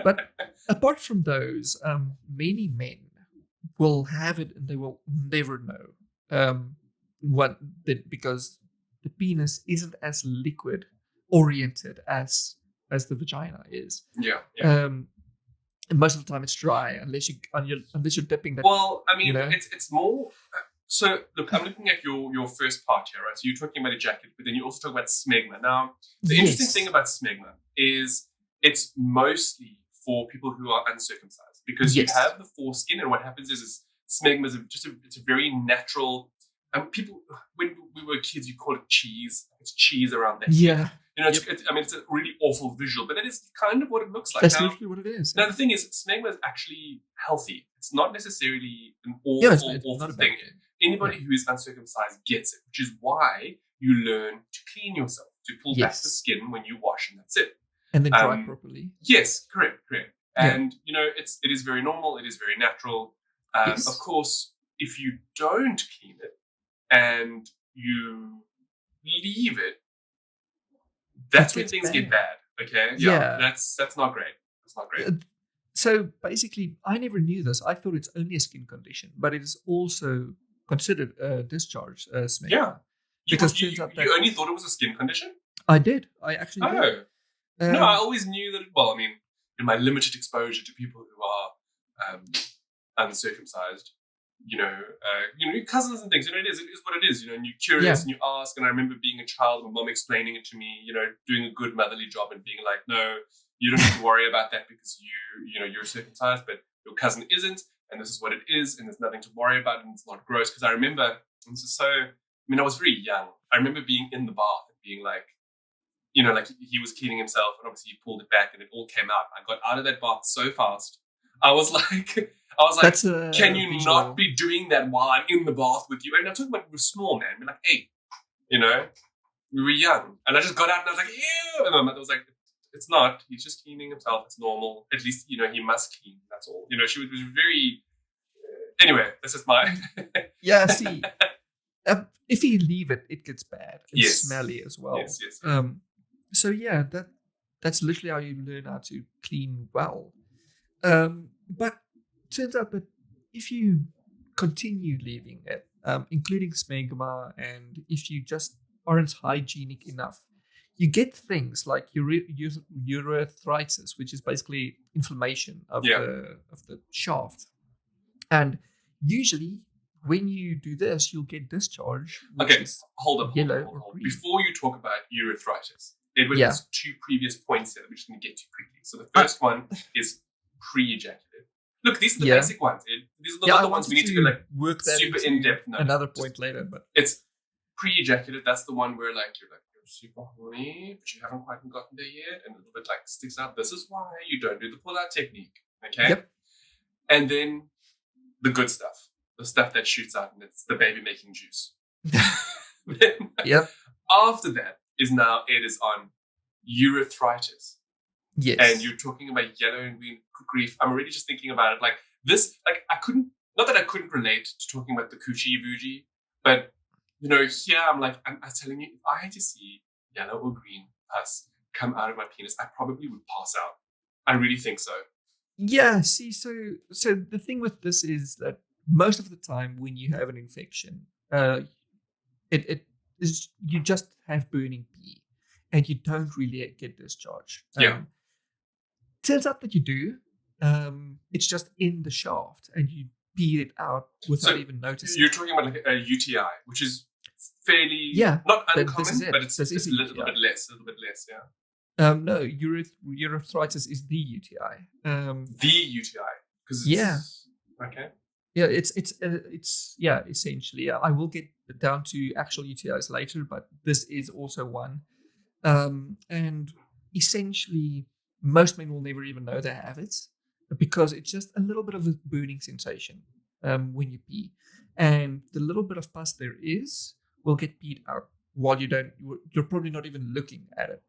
B: But apart from those, many men will have it and they will never know because the penis isn't as liquid oriented as the vagina is.
A: Yeah.
B: And most of the time it's dry unless you're dipping that.
A: Well, it's more. So look, I'm looking at your first part here, right? So you're talking about ejaculate, but then you also talk about smegma. Now, the interesting thing about smegma is it's mostly for people who are uncircumcised, because you have the foreskin, and what happens is smegma is it's a very natural. People, when we were kids, you call it cheese. It's cheese around there.
B: Yeah.
A: It's a really awful visual, but that is kind of what it looks like.
B: That's literally what it is.
A: Now, the thing is, smegma is actually healthy. It's not necessarily an awful thing. Anybody who is uncircumcised gets it, which is why you learn to clean yourself, to pull back the skin when you wash, and that's it.
B: And then dry properly.
A: Yes, correct. And, it is very normal. It is very natural. Of course, if you don't clean it, and you leave it, that's when things get bad. Okay, that's not great. That's not great.
B: So basically, I never knew this. I thought it's only a skin condition, but it is also considered a discharge smegma.
A: Yeah,
B: because
A: you only thought it was a skin condition.
B: I did. I actually did.
A: No, I always knew that. Well, I mean, in my limited exposure to people who are uncircumcised, cousins and things. It is what it is. And you're curious and you ask. And I remember being a child, my mom explaining it to me. Doing a good motherly job and being like, no, you don't have to worry about that because you're circumcised, but your cousin isn't, and this is what it is, and there's nothing to worry about, and it's not gross. Because I remember, and this is so. I mean, I was very young. I remember being in the bath and being like, like he was cleaning himself, and obviously he pulled it back, and it all came out. I got out of that bath so fast. I was like, can you not be doing that while I'm in the bath with you? And I'm talking about we were small, man. We're like 8, we were young, and I just got out and I was like, ew, and my mother was like, it's not. He's just cleaning himself. It's normal. At least he must clean. That's all. She was very. Anyway, this is my.
B: Yeah. See, if you leave it, it gets bad and smelly as well.
A: Yes.
B: So yeah, that's literally how you learn how to clean well. But turns out that if you continue leaving it, including smegma, and if you just aren't hygienic enough, you get things like urethritis, which is basically inflammation of the shaft. And usually, when you do this, you'll get discharge.
A: Okay, hold up.
B: Green.
A: Before you talk about urethritis, Edward has 2 previous points here that we're just going to get to quickly. So the first one is pre-ejaculate. Look, these are the basic ones, Ed. These are the ones we need to go
B: work that
A: super in-depth.
B: Another point later, but
A: it's pre-ejaculate. That's the one where you're super horny, but you haven't quite gotten there yet, and a little bit sticks out. This is why you don't do the pull-out technique. Okay? Yep. And then the good stuff. The stuff that shoots out, and it's the baby-making juice.
B: Yep.
A: After that is on urethritis.
B: Yes.
A: And you're talking about yellow and green grief. I'm already just thinking about it like this. I couldn't, not that I couldn't relate to talking about the coochie bougie, but here I'm telling you, if I had to see yellow or green pus come out of my penis, I probably would pass out. I really think so.
B: Yeah. See, so the thing with this is that most of the time when you have an infection, it is you just have burning pee, and you don't really get discharge. Turns out that you do. It's just in the shaft, and you pee it out without even noticing.
A: You're talking about a UTI, which is fairly not uncommon, but it's a little bit less.
B: No, urethritis is the UTI.
A: The UTI, because okay.
B: Yeah, it's essentially. I will get down to actual UTIs later, but this is also one. And essentially, most men will never even know they have it because it's just a little bit of a burning sensation when you pee, and the little bit of pus there is will get peed out while you're probably not even looking at it.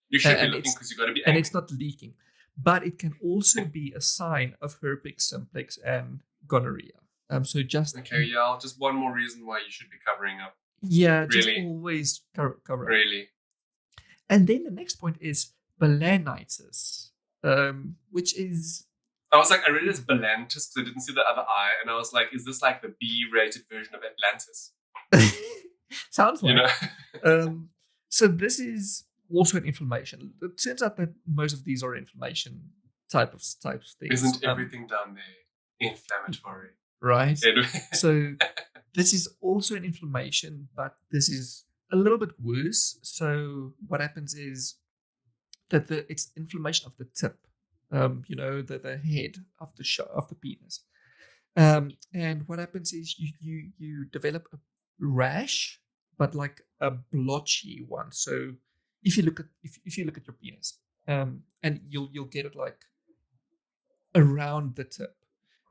A: You should be looking because you got to be angry.
B: And it's not leaking. But it can also be a sign of herpes simplex and gonorrhea. Just
A: one more reason why you should be covering up.
B: Yeah,
A: really?
B: Just always cover up.
A: Really.
B: And then the next point is balanitis, which is.
A: I was like, I read it as Balantis because I didn't see the other I, and I was like, is this like the B-rated version of Atlantis?
B: Sounds like. So this is also an inflammation. It turns out that most of these are inflammation types things.
A: Isn't everything down there inflammatory?
B: Right. So this is also an inflammation, but this is a little bit worse. So what happens is that it's inflammation of the tip, the head of the penis. And what happens is you develop a rash, but like a blotchy one. So if you look at your penis, and you'll get it like around the tip.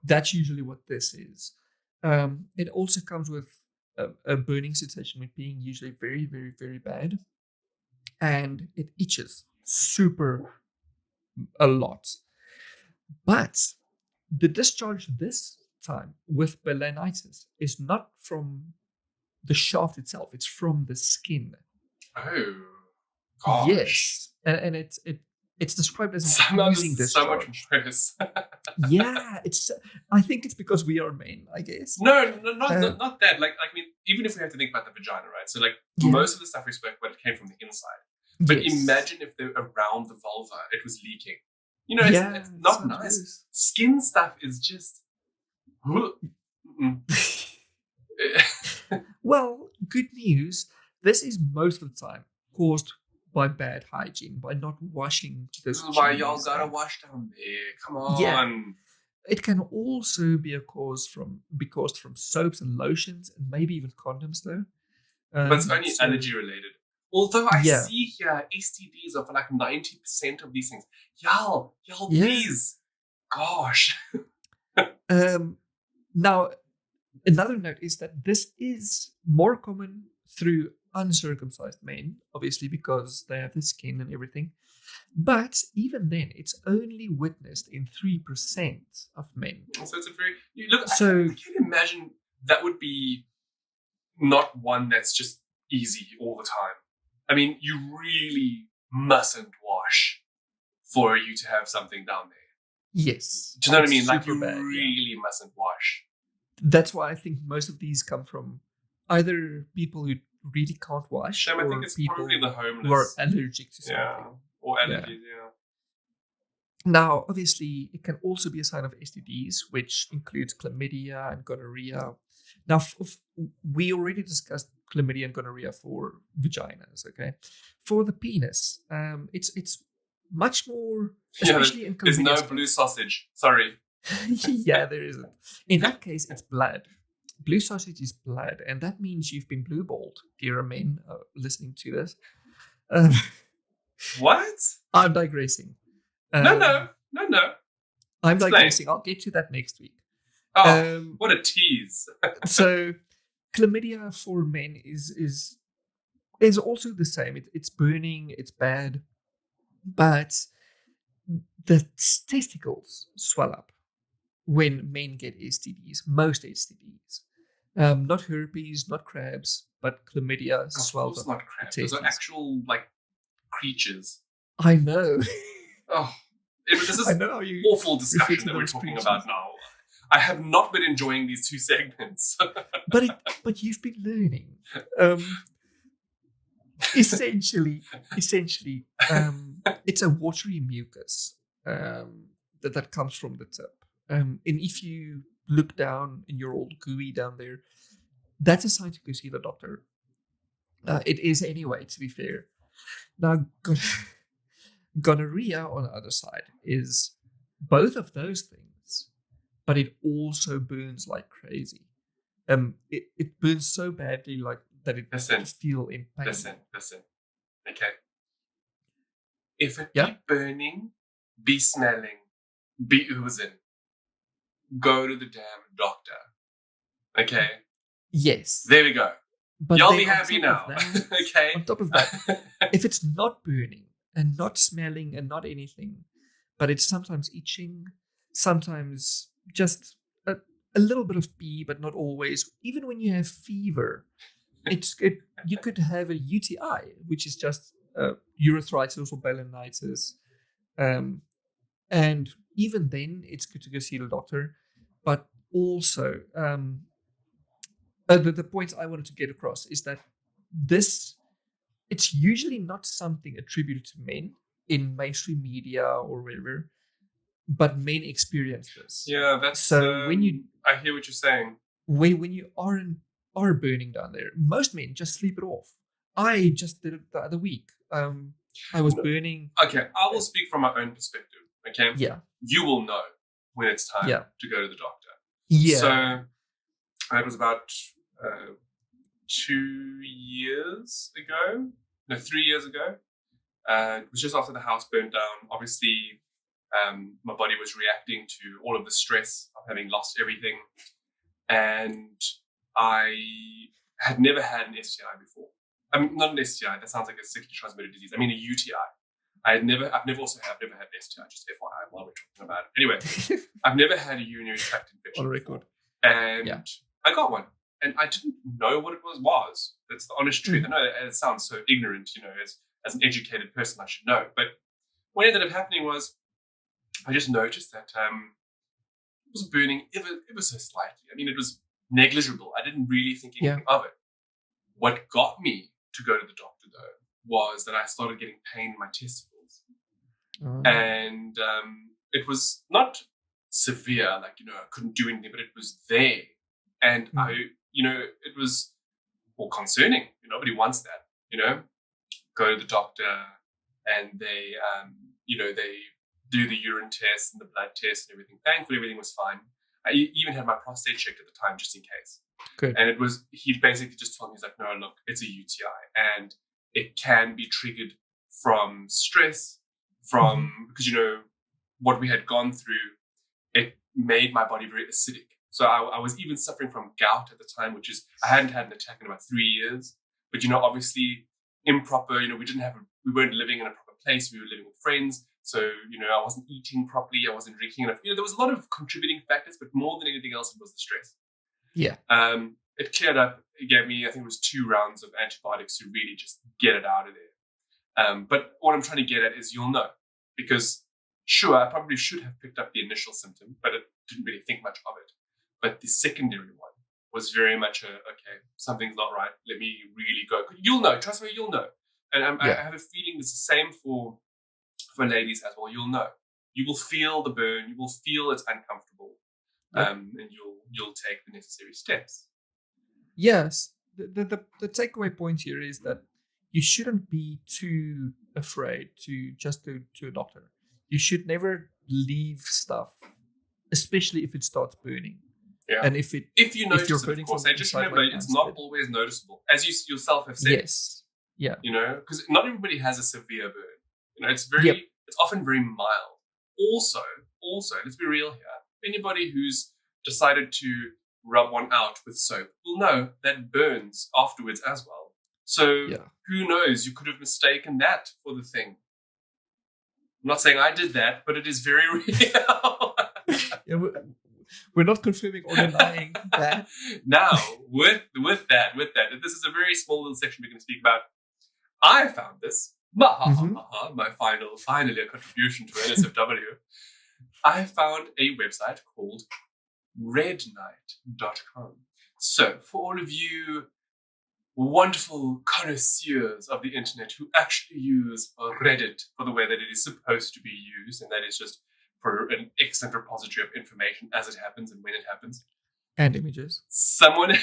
B: That's usually what this is. It also comes with a burning sensation with being usually very, very, very bad, and it itches a lot. But the discharge this time with balanitis is not from the shaft itself; it's from the skin.
A: Oh, gosh.
B: Yes, and it's described as
A: Somehow this
B: using
A: is so
B: discharge.
A: much worse.
B: Yeah, it's. I think it's because we are men, I guess.
A: No, not that. Like, I mean, even if we have to think about the vagina, right? So, like, most of the stuff we spoke about, it came from the inside. But imagine if around the vulva, it was leaking. You know, it's not nice.
B: Gross.
A: Skin stuff is just...
B: Well, good news. This is most of the time caused by bad hygiene, by not washing this.
A: This is why y'all gotta wash down there. Come on.
B: Yeah. It can also be caused from soaps and lotions, and maybe even condoms, though.
A: But it's only allergy related. Although I see here STDs are for like 90% of these things. Y'all, please. Gosh.
B: Now, another note is that this is more common through uncircumcised men, obviously because they have the skin and everything. But even then, it's only witnessed in 3% of men.
A: So it's a very... I can imagine that would be not one that's just easy all the time. I mean, you really mustn't wash for you to have something down there.
B: Yes.
A: Do you know what I mean? Like, you really mustn't wash.
B: That's why I think most of these come from either people who really can't wash,
A: I think it's
B: people
A: probably the homeless
B: who are allergic to something.
A: Yeah, or allergies, yeah.
B: Now, obviously, it can also be a sign of STDs, which includes chlamydia and gonorrhea. Now, we already discussed chlamydia and gonorrhea for vaginas, okay? For the penis, it's much more, especially in chlamydia.
A: There's no blue sausage. Sorry.
B: Yeah, there isn't. In that case, it's blood. Blue sausage is blood, and that means you've been blue-balled, dear men listening to this.
A: What?
B: I'm digressing.
A: No.
B: I'm digressing. I'll get to that next week.
A: Oh, what a tease.
B: So, chlamydia for men is also the same. It's burning, it's bad, but the testicles swell up when men get STDs, most STDs. Not herpes, not crabs, but chlamydia swells up.
A: Not crabs. Those are actual, like, creatures.
B: I know.
A: Oh, this is awful discussion that we're talking about now. I have not been enjoying these two segments.
B: but you've been learning. Essentially, it's a watery mucus that comes from the tip. And if you look down in your old gooey down there, that's a sign to go see the doctor. It is anyway, to be fair. Now, gonorrhea on the other side is both of those things, but it also burns like crazy. It burns so badly, like that it feel in pain.
A: Listen. Okay. If it be burning, be smelling, be oozing, go to the damn doctor. Okay?
B: Yes.
A: There we go.
B: But
A: you'll be happy now. Okay?
B: On top of that, if it's not burning and not smelling and not anything, but it's sometimes itching, sometimes just a little bit of pee, but not always. Even when you have fever, you could have a UTI, which is just urethritis or balanitis. And even then, it's good to go see the doctor. But also, the point I wanted to get across is that it's usually not something attributed to men in mainstream media or wherever, but men experience this.
A: Yeah, that's
B: so.
A: I hear what you're saying.
B: When you are burning down there, most men just sleep it off. I just did it the other week. I was burning.
A: Okay, I will speak from my own perspective. Okay.
B: Yeah.
A: You will know when it's time to go to the doctor.
B: Yeah.
A: So it was about 2 years ago. No, 3 years ago. It was just after the house burned down. Obviously, my body was reacting to all of the stress of having lost everything. And I had never had an STI before. I mean, not an STI. That sounds like a sexually transmitted disease. I mean, a UTI. I've never had an STI, just FYI while we're talking about it. Anyway, I've never had a urinary tract infection.
B: On record.
A: Before. And I got one. And I didn't know what it was. That's the honest truth. I know it sounds so ignorant, as an educated person, I should know. But what ended up happening was I just noticed that it was burning ever so slightly. I mean, it was negligible. I didn't really think anything of it. What got me to go to the doctor, though, was that I started getting pain in my testicles. And it was not severe, I couldn't do anything, but it was there. And it was concerning. Nobody wants that, Go to the doctor and they, they do the urine test and the blood test and everything. Thankfully, everything was fine. I even had my prostate checked at the time just in case.
B: Good.
A: And he basically just told me, he's like, no, look, it's a UTI. And it can be triggered from stress, because, what we had gone through, it made my body very acidic. So I was even suffering from gout at the time, which is, I hadn't had an attack in about 3 years. But, obviously improper, we weren't living in a proper place. We were living with friends. So, I wasn't eating properly. I wasn't drinking enough. There was a lot of contributing factors, but more than anything else, it was the stress.
B: Yeah.
A: It cleared up. It gave me, I think it was 2 rounds of antibiotics to really just get it out of there. But what I'm trying to get at is you'll know. Because, sure, I probably should have picked up the initial symptom, but I didn't really think much of it. But the secondary one was very much okay, something's not right. Let me really go. You'll know. Trust me, you'll know. And I have a feeling it's the same for ladies as well. You'll know. You will feel the burn. You will feel it's uncomfortable. And you'll take the necessary steps.
B: Yes. The takeaway point here is that you shouldn't be too afraid to just go to a doctor. You should never leave stuff, especially if it starts burning.
A: Yeah.
B: And if
A: you notice it, of course, and just remember, it's not always noticeable, as you yourself have said.
B: Yes. Yeah.
A: Because not everybody has a severe burn. It's it's often very mild. Also, let's be real here. Anybody who's decided to rub one out with soap will know that burns afterwards as well. So who knows? You could have mistaken that for the thing. I'm not saying I did that, but it is very real.
B: We're not confirming or denying that.
A: Now, with that, this is a very small little section we're going to speak about. I found this. My finally a contribution to NSFW. I found a website called Reddnight.com. So, for all of you wonderful connoisseurs of the internet who actually use Reddit for the way that it is supposed to be used, and that is just for an excellent repository of information as it happens and when it happens.
B: And images.
A: Someone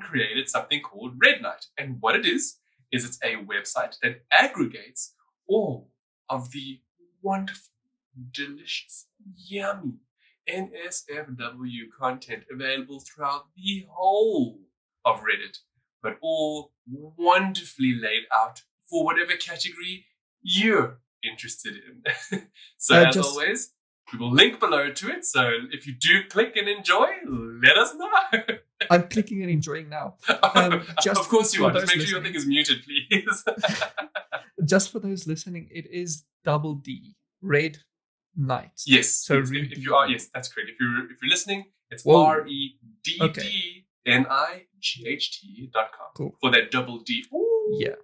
A: created something called Reddnight. And what it is it's a website that aggregates all of the wonderful, delicious, yummy NSFW content available throughout the whole of Reddit, but all wonderfully laid out for whatever category you're interested in. So as always, we will link below to it. So if you do click and enjoy, let us know.
B: I'm clicking and enjoying now.
A: Of course you are. Just make sure your thing is muted, please.
B: Just for those listening, it is double D, Red Night.
A: Yes.
B: So
A: if you are, yes, that's correct. If you're listening, it's REDDNIGHT.com.
B: Cool.
A: For that double D. Ooh.
B: Yeah.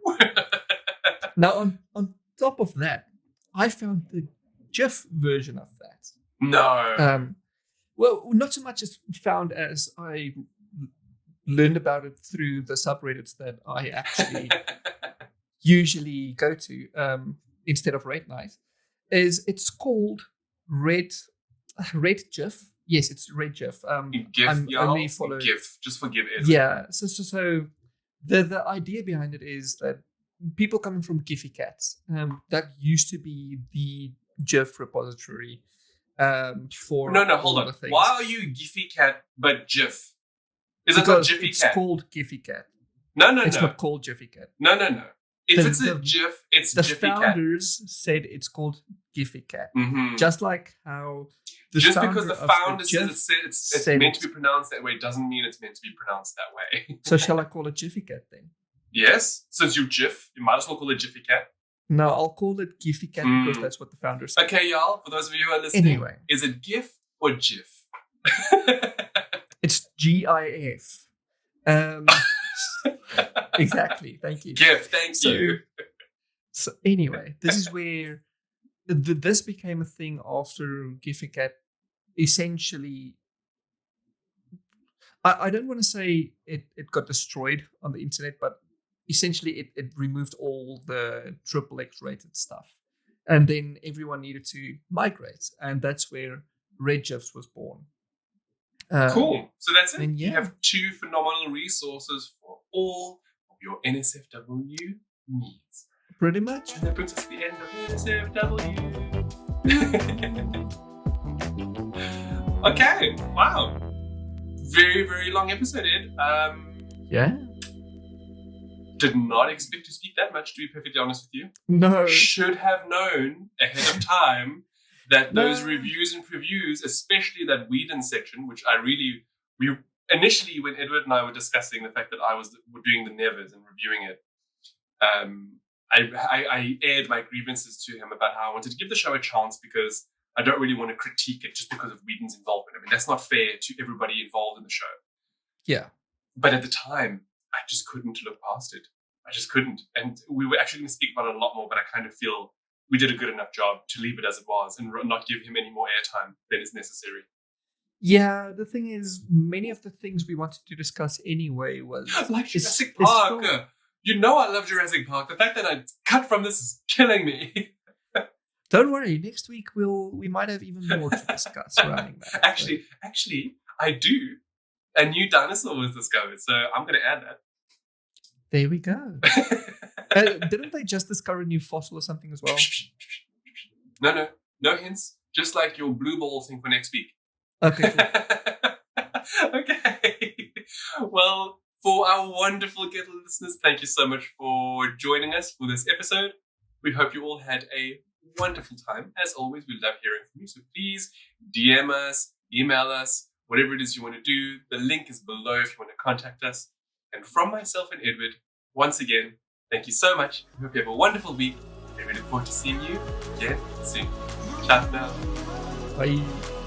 B: Now on top of that, I found the GIF version of that.
A: No.
B: Well, not so much as found as I learned about it through the subreddits that I actually usually go to instead of Red Night. It's called Red GIF. Yes, it's Red GIF.
A: GIF,
B: only follow
A: GIF. Just forgive it.
B: Yeah. So the idea behind it is that people coming from Giphy Cats, that used to be the GIF repository for
A: no, hold on. Why are you Giphy Cat but GIF? Is it not Jiffy
B: it's
A: Cat?
B: It's called Giphy Cat.
A: No.
B: It's not called Jiffy Cat.
A: No. If it's a GIF, it's
B: the
A: Jiffy Cat.
B: The founders said it's called Giphy Cat.
A: Mm-hmm.
B: Just like how
A: just because the founder says it's meant to be pronounced that way doesn't mean it's meant to be pronounced that way.
B: So shall I call it Jiffy Cat then?
A: Yes, since you GIF, you might as well call it Jiffy Cat.
B: No, I'll call it Giphy Cat because that's what the founder said.
A: Okay, y'all, for those of you who are listening,
B: anyway,
A: is it GIF or GIF?
B: It's GIF. Exactly. Thank you.
A: GIF. Thank you.
B: So anyway, this is where this became a thing after GIF-EGAD essentially. I don't want to say it got destroyed on the internet, but essentially it removed all the XXX rated stuff. And then everyone needed to migrate. And that's where Redshift was born.
A: Cool. So that's it.
B: And
A: You have 2 phenomenal resources for all of your NSFW needs.
B: Pretty much.
A: And that brings us to the end of NSFW. Okay. Wow. Very, very long episode, Ed.
B: Yeah.
A: Did not expect to speak that much, to be perfectly honest with you.
B: No.
A: Should have known ahead of time that those reviews and previews, especially that Whedon section, which we initially, when Edward and I were discussing the fact that I was doing the Nevers and reviewing it, I aired my grievances to him about how I wanted to give the show a chance because I don't really want to critique it just because of Whedon's involvement. I mean, that's not fair to everybody involved in the show.
B: Yeah.
A: But at the time, I just couldn't look past it. I just couldn't. And we were actually going to speak about it a lot more, but I kind of feel we did a good enough job to leave it as it was and not give him any more airtime than is necessary.
B: Yeah, the thing is, many of the things we wanted to discuss anyway was...
A: Like Jurassic Park. You know I love Jurassic Park. The fact that I cut from this is killing me.
B: Don't worry, next week we might have even more to discuss surrounding that.
A: Actually, I do. A new dinosaur was discovered, so I'm going to add that.
B: There we go. Didn't they just discover a new fossil or something as well?
A: No hints. Just like your blue ball thing for next week.
B: Okay. Cool.
A: Okay. Well, for our wonderful Ghetto listeners, thank you so much for joining us for this episode. We hope you all had a wonderful time. As always, we love hearing from you. So please DM us, email us, whatever it is you want to do. The link is below if you want to contact us. And from myself and Edward, once again, thank you so much. I hope you have a wonderful week. And we look forward to seeing you again soon. Ciao now.
B: Bye.